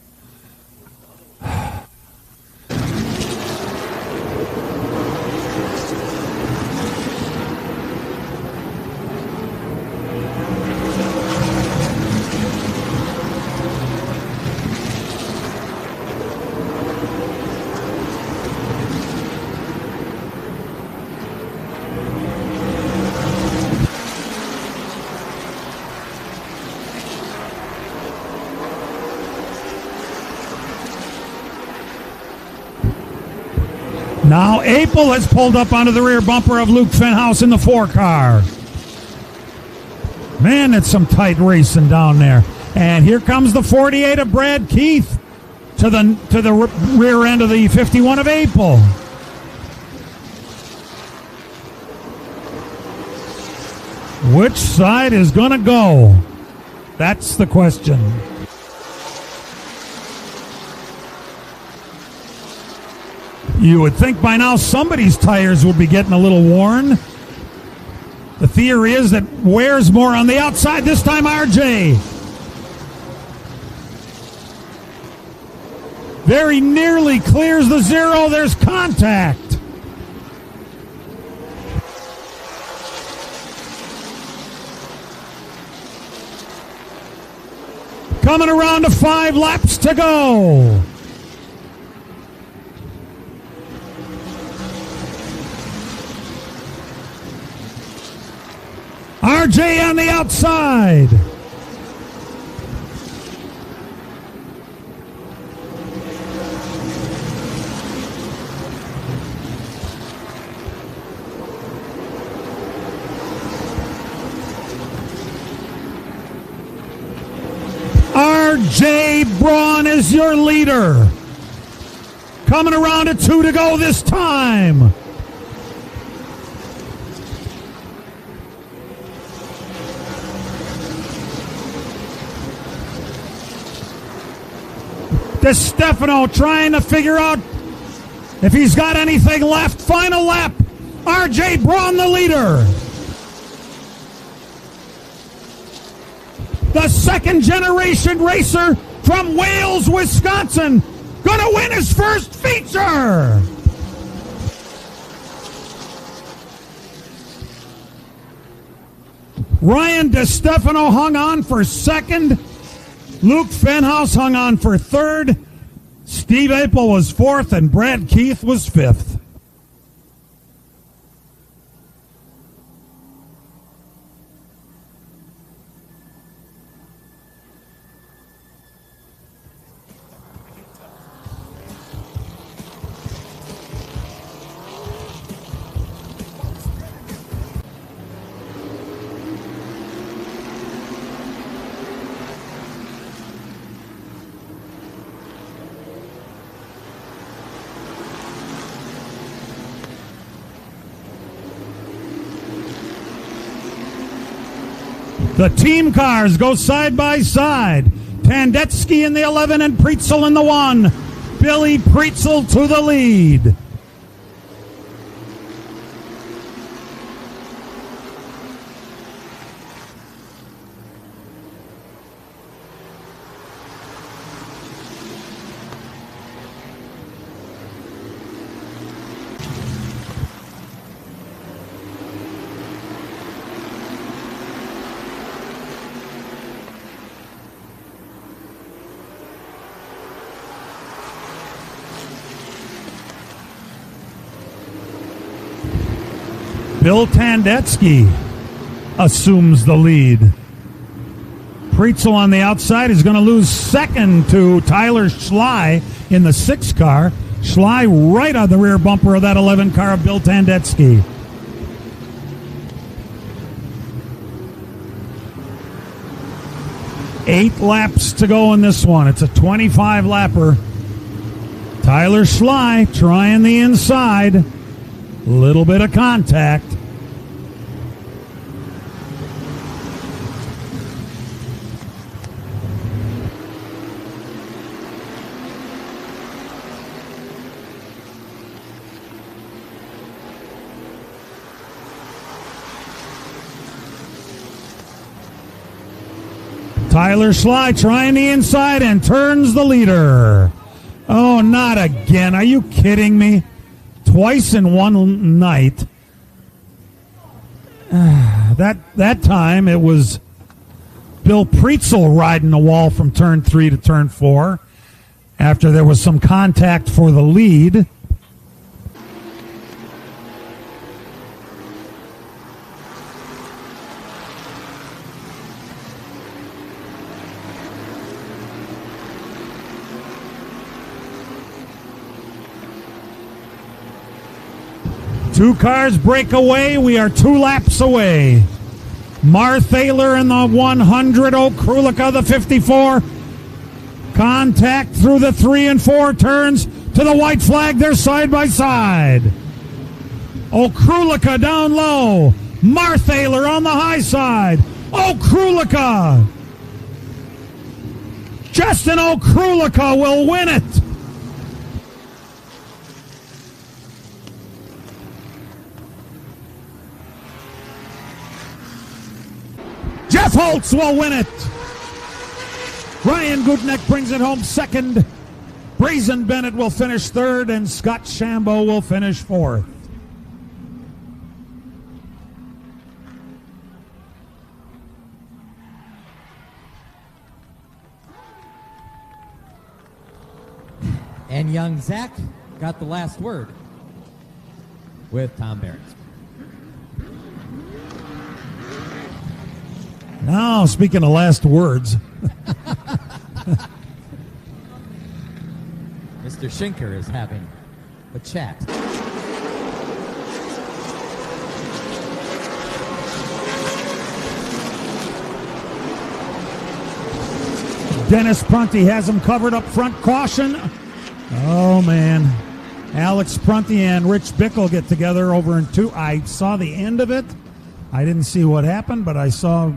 [SPEAKER 3] Now Apel has pulled up onto the rear bumper of Luke Fenhouse in the 4 car. Man, it's some tight racing down there. And here comes the 48 of Brad Keith to the rear end of the 51 of Apel. Which side is going to go? That's the question. You would think by now somebody's tires would be getting a little worn. The theory is that wears more on the outside. This time RJ. Very nearly clears the 0. There's contact. Coming around to 5 laps to go. RJ on the outside. RJ Braun is your leader. Coming around to 2 to go this time. DeStefano trying to figure out if he's got anything left. Final lap. RJ Braun the leader. The second generation racer from Wales, Wisconsin, gonna win his first feature. Ryan DeStefano hung on for second. Luke Fenhouse hung on for third. Steve Apel was fourth, and Brad Keith was fifth. The team cars go side by side. Tandetsky in the 11 and Preetzel in the 1. Billy Preetzel to the lead. Bill Tandetsky assumes the lead. Preetzel on the outside is going to lose second to Tyler Schley in the 6 car. Schley right on the rear bumper of that 11 car of Bill Tandetsky. 8 laps to go in this one. It's a 25-lapper. Tyler Schley trying the inside. Little bit of contact. Tyler Schley trying the inside and turns the leader. Oh, not again. Are you kidding me? Twice in one night. That time it was Bill Preetzel riding the wall from turn 3 to turn 4 after there was some contact for the lead. Two cars break away. We are 2 laps away. Marthaler in the 100. Okrulica the 54. Contact through the 3 and 4 turns to the white flag. They're side by side. Okrulica down low. Marthaler on the high side. Okrulica. Justin Okrulica will win it. Jeff Holtz will win it. Ryan Gutnick brings it home second. Brazen Bennett will finish third, and Scott Shambo will finish fourth.
[SPEAKER 1] And young Zach got the last word with Tom Behrens.
[SPEAKER 3] Now, speaking of last words.
[SPEAKER 1] Mr. Schinker is having a chat.
[SPEAKER 3] Dennis Prunty has him covered up front. Caution. Oh, man. Alex Prunty and Rich Bickle get together over in 2. I saw the end of it. I didn't see what happened, but I saw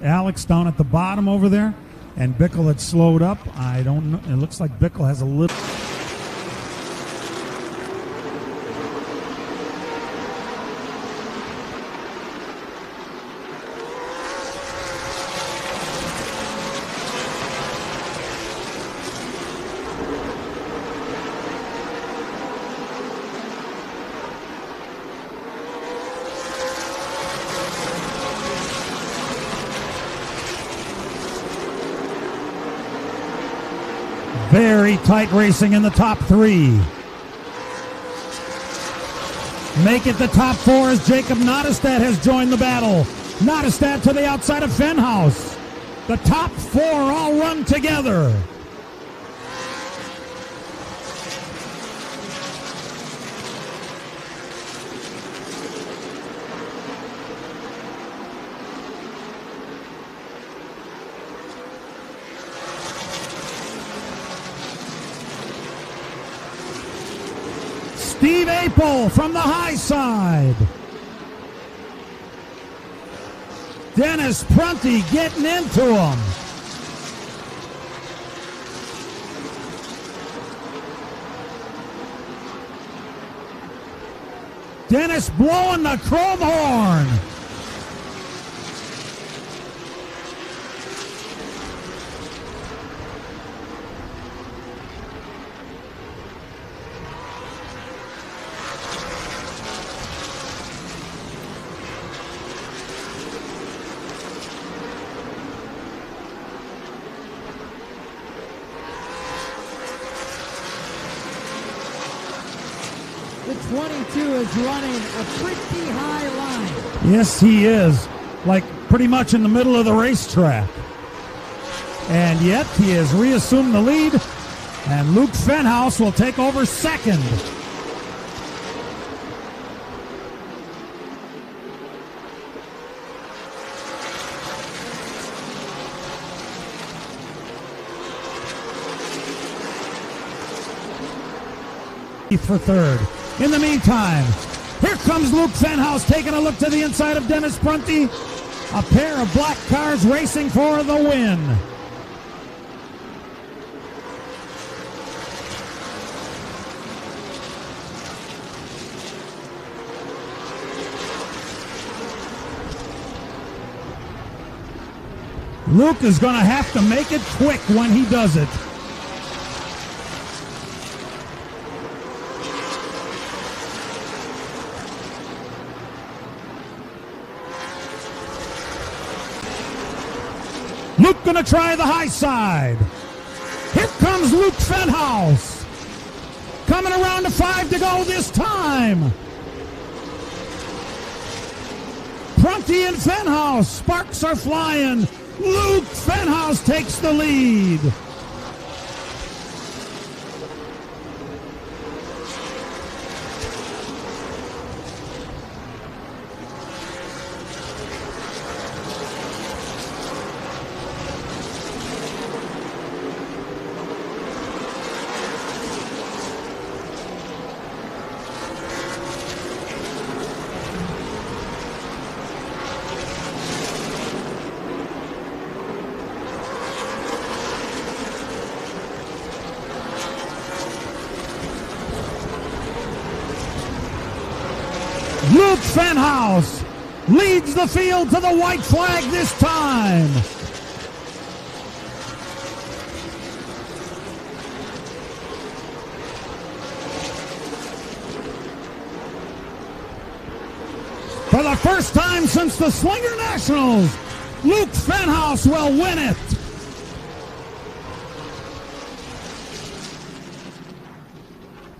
[SPEAKER 3] Alex down at the bottom over there, and Bickle had slowed up. I don't know. It looks like Bickle has a little... Very tight racing in the top 3. Make it the top 4 as Jacob Nottestad has joined the battle. Nottestad to the outside of Fenhouse. The top 4 all run together. Steve Apel from the high side. Dennis Prunty getting into him. Dennis blowing the chrome horn.
[SPEAKER 1] The 22 is running a pretty high line.
[SPEAKER 3] Yes, he is. Like pretty much in the middle of the racetrack. And yet he has reassumed the lead. And Luke Fenhouse will take over second. for third. In the meantime, here comes Luke Fenhouse taking a look to the inside of Dennis Prunty. A pair of black cars racing for the win. Luke is going to have to make it quick when he does it. Luke going to try the high side. Here comes Luke Fenhouse. Coming around to 5 to go this time. Prunty and Fenhouse. Sparks are flying. Luke Fenhouse takes the lead. Luke Fenhouse leads the field to the white flag this time. For the first time since the Slinger Nationals, Luke Fenhouse will win it.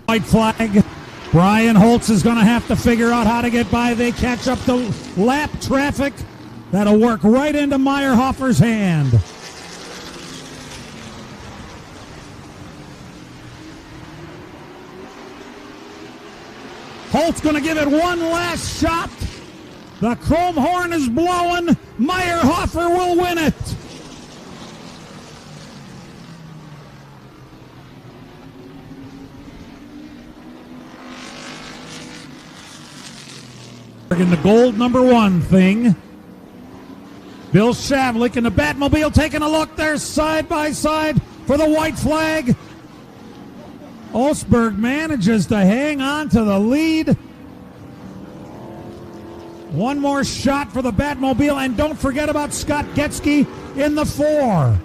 [SPEAKER 3] White flag. Brian Holtz is going to have to figure out how to get by. They catch up to lap traffic. That'll work right into Meyerhofer's hand. Holtz going to give it one last shot. The chrome horn is blowing. Meyerhofer will win it. In the gold #1 thing. Bill Shavlik and the Batmobile taking a look there side by side for the white flag. Olsberg manages to hang on to the lead. One more shot for the Batmobile, and don't forget about Scott Getzky in the 4.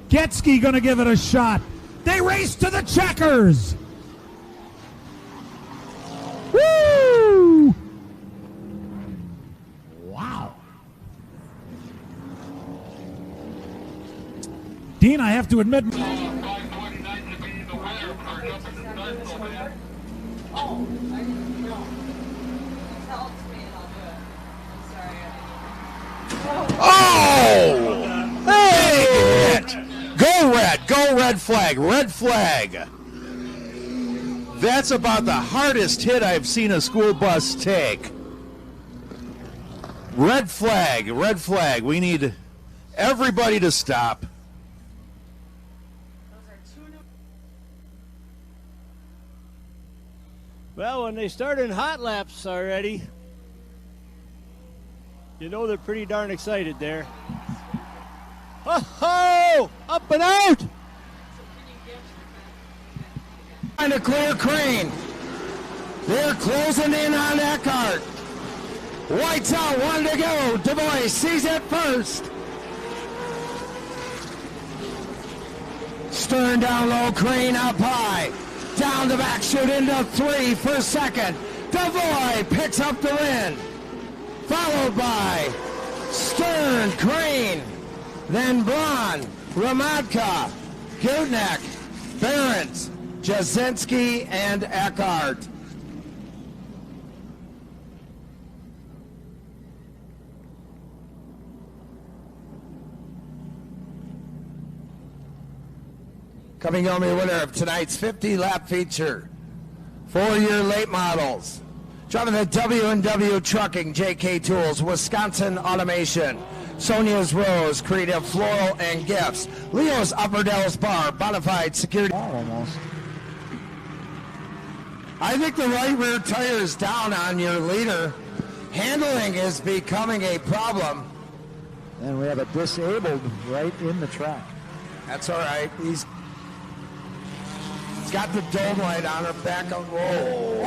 [SPEAKER 3] Getzky going to give it a shot. They race to the checkers. Woo! Wow. Dean, I have to admit.
[SPEAKER 5] Oh! Hey! Go red! Go red flag! Red flag! That's about the hardest hit I've seen a school bus take. Red flag! Red flag! We need everybody to stop.
[SPEAKER 6] Well, when they start in hot laps already, you know they're pretty darn excited there. Oh, up and out!
[SPEAKER 5] Trying to clear Crane. They're closing in on Eckhart. White's out, 1 to go. Du Bois sees it first. Stern down low, Crane up high. Down the back, shoot into 3 for second. Du Bois picks up the win. Followed by Stern, Crane, then Braun, Ramadka, Gutnick, Behrens, Jasinski, and Eckhart. Coming home your winner of tonight's 50-lap feature, 4-year late models. Driving the W&W Trucking, JK Tools, Wisconsin Automation, Sonia's Rose, Creative Floral and Gifts, Leo's Upper Dallas Bar, Bonafide Security.
[SPEAKER 7] Almost.
[SPEAKER 5] I think the right rear tire is down on your leader. Handling is becoming a problem.
[SPEAKER 7] And we have a disabled right in the track.
[SPEAKER 5] That's all right. He's got the dome light on her back. Whoa.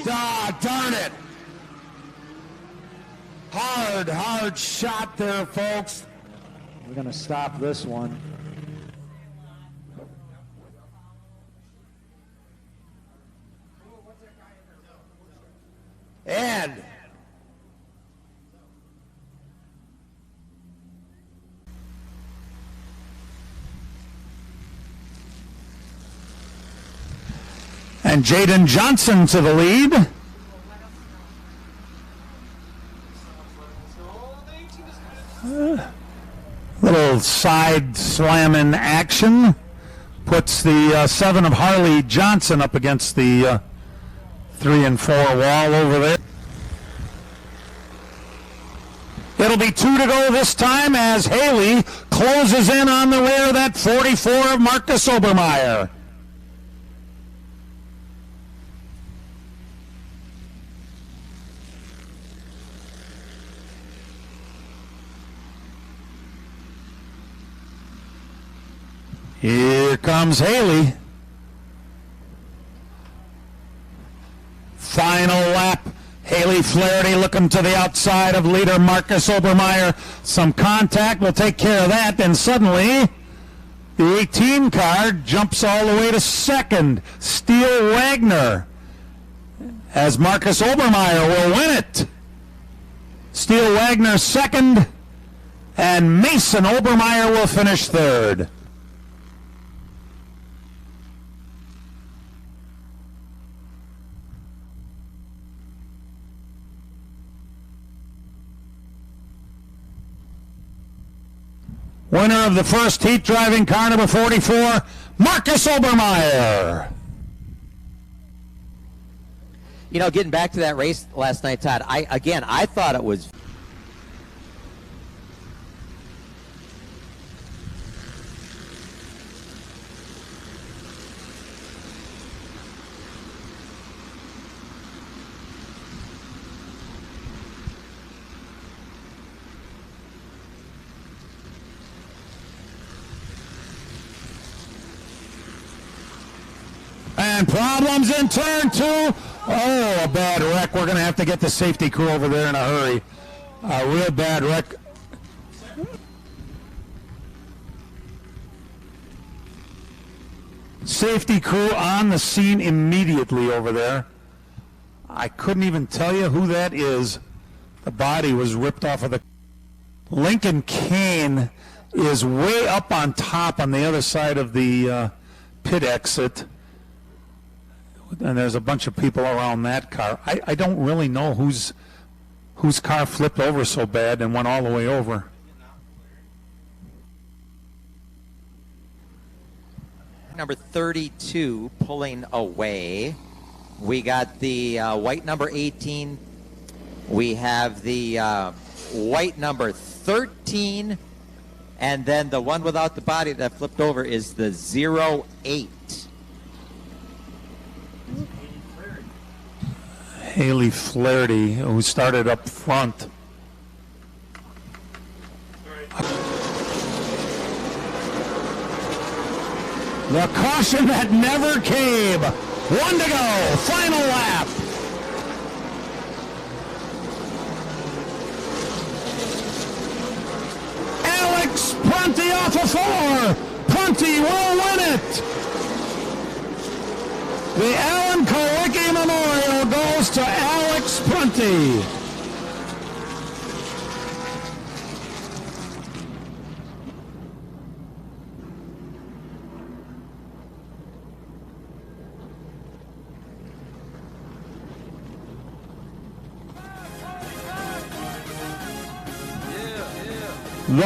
[SPEAKER 5] Ah, darn it. Hard shot there, folks.
[SPEAKER 7] We're going to stop this one.
[SPEAKER 8] And Jaden Johnson to the lead. Little side slamming action. Puts the 7 of Harley Johnson up against the 3 and 4 wall over there. It'll be 2 to go this time as Haley closes in on the rear of that 44 of Marcus Obermeyer. Here comes Haley. Final lap. Haley Flaherty looking to the outside of leader Marcus Obermeyer. Some contact will take care of that. Then suddenly, the 18 car jumps all the way to second. Steele Wagner, as Marcus Obermeyer will win it. Steele Wagner second, and Mason Obermeyer will finish third. Winner of the first heat, driving car number 44, Marcus Obermeyer.
[SPEAKER 9] You know, getting back to that race last night, Todd, I thought it was...
[SPEAKER 8] And problems in turn 2. Oh, a bad wreck. We're going to have to get the safety crew over there in a hurry. A real bad wreck. Safety crew on the scene immediately over there. I couldn't even tell you who that is. The body was ripped off of the... Lincoln Kane is way up on top on the other side of the pit exit. And there's a bunch of people around that car. I don't really know whose car flipped over so bad and went all the way over.
[SPEAKER 9] Number 32 pulling away. We got the white number 18. We have the white number 13. And then the one without the body that flipped over is the 08.
[SPEAKER 8] Haley Flaherty, who started up front. The caution that never came. 1 to go, final lap. Alex Prunty off of 4. Prunty will win it. The Alan Kolicki Memorial goes to Alex Prunty. The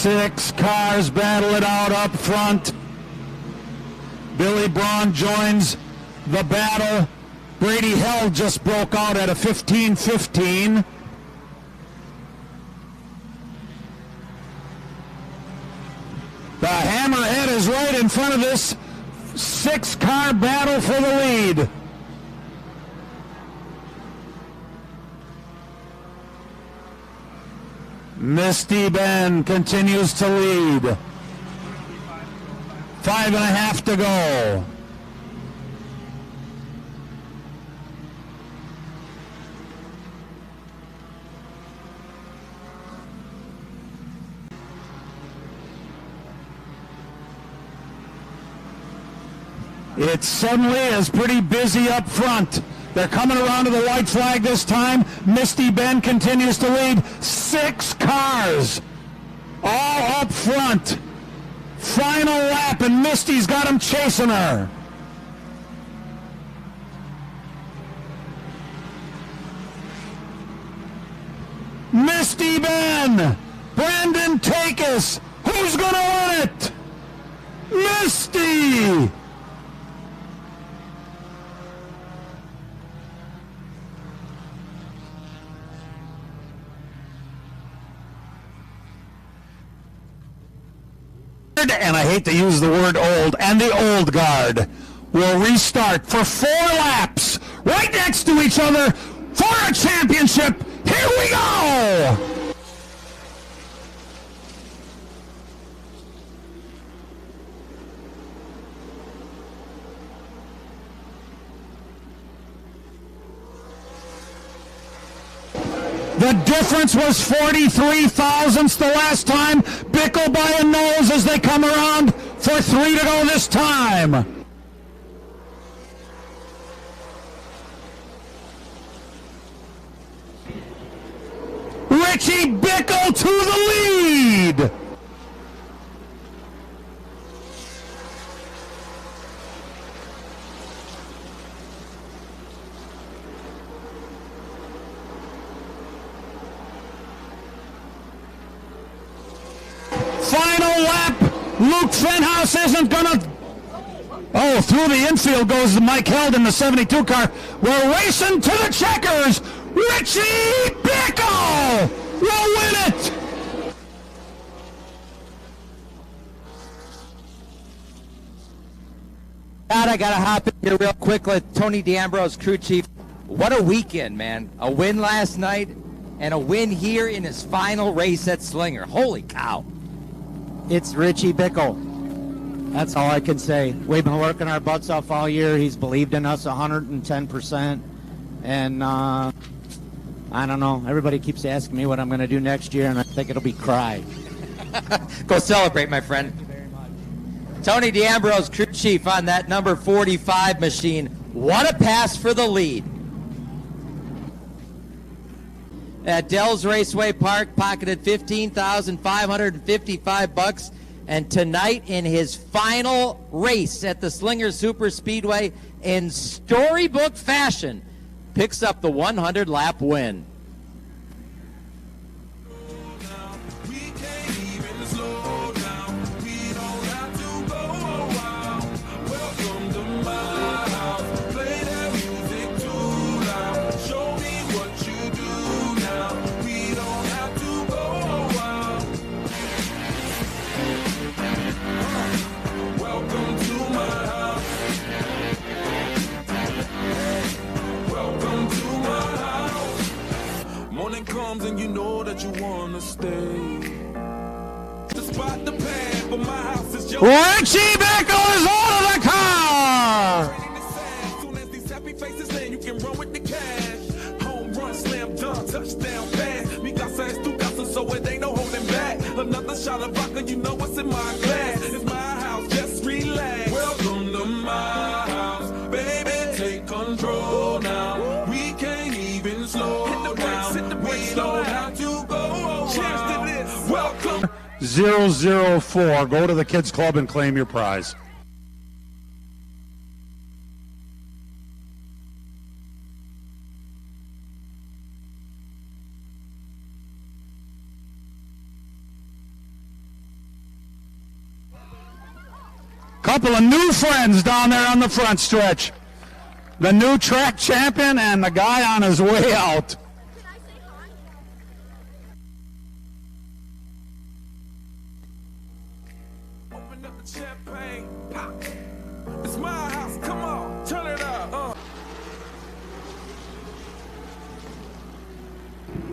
[SPEAKER 8] 6 cars battle it out up front. Billy Braun joins the battle. Brady Held just broke out at a 15-15. The Hammerhead is right in front of this 6-car battle for the lead. Misty Ben continues to lead. 5.5 to go. It suddenly is pretty busy up front. They're coming around to the white flag this time. Misty Ben continues to lead. 6 cars all up front. Final lap, and Misty's got him chasing her. Misty Ben, Brandon Takis, who's going to win it? Misty! And I hate to use the word old, and the old guard will restart for 4 laps right next to each other for a championship. Here we go! The difference was 43 thousandths the last time. Bickle by a nose as they come around for 3 to go this time. Richie Bickle to the lead. Final lap. Luke Fenhouse isn't going to... Oh, through the infield goes Mike Held in the 72 car. We're racing to the checkers. Richie Bickle will win it.
[SPEAKER 9] God, I got to hop in here real quick with Tony D'Ambrose, crew chief. What a weekend, man. A win last night and a win here in his final race at Slinger. Holy cow.
[SPEAKER 7] It's Richie Bickle. That's all I can say. We've been working our butts off all year. He's believed in us 110%. And I don't know. Everybody keeps asking me what I'm going to do next year, and I think it'll be cry.
[SPEAKER 9] Go celebrate, my friend. Thank you very much. Tony D'Ambrose, crew chief on that number 45 machine. What a pass for the lead. At Dells Raceway Park, pocketed $15,555. And tonight, in his final race at the Slinger Super Speedway, in storybook fashion, picks up the 100-lap win.
[SPEAKER 10] Comes and you know that you wanna stay. Despite the pain, but my house is your
[SPEAKER 8] Richie Bickle is out of the car.
[SPEAKER 10] As soon as these happy faces land, you can run with the cash. Home run, slam dunk, touchdown pass. Me casa es tu casa, so it ain't no holding back. Another shot of vodka, you know what's in my glass. It's my house, just relax. Welcome to my house, baby. Take control now. We can't even slow down. We don't have to go. Cheers to this. Welcome.
[SPEAKER 8] 004. Go to the Kids Club and claim your prize. Couple of new friends down there on the front stretch. The new track champion and the guy on his way out.
[SPEAKER 10] Open up the champagne, pop. It's my house, come on, turn it up.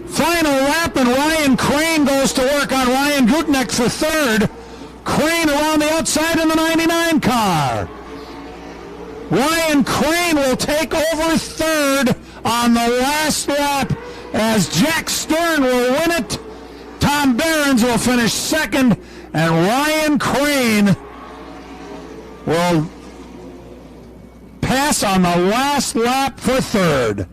[SPEAKER 8] Final lap, and Ryan Crane goes to work on Ryan Gutneck for third. Crane around the outside in the 99 car. Ryan Crane will take over third on the last lap as Jack Stern will win it. Tom Behrens will finish second, and Ryan Crane will pass on the last lap for third.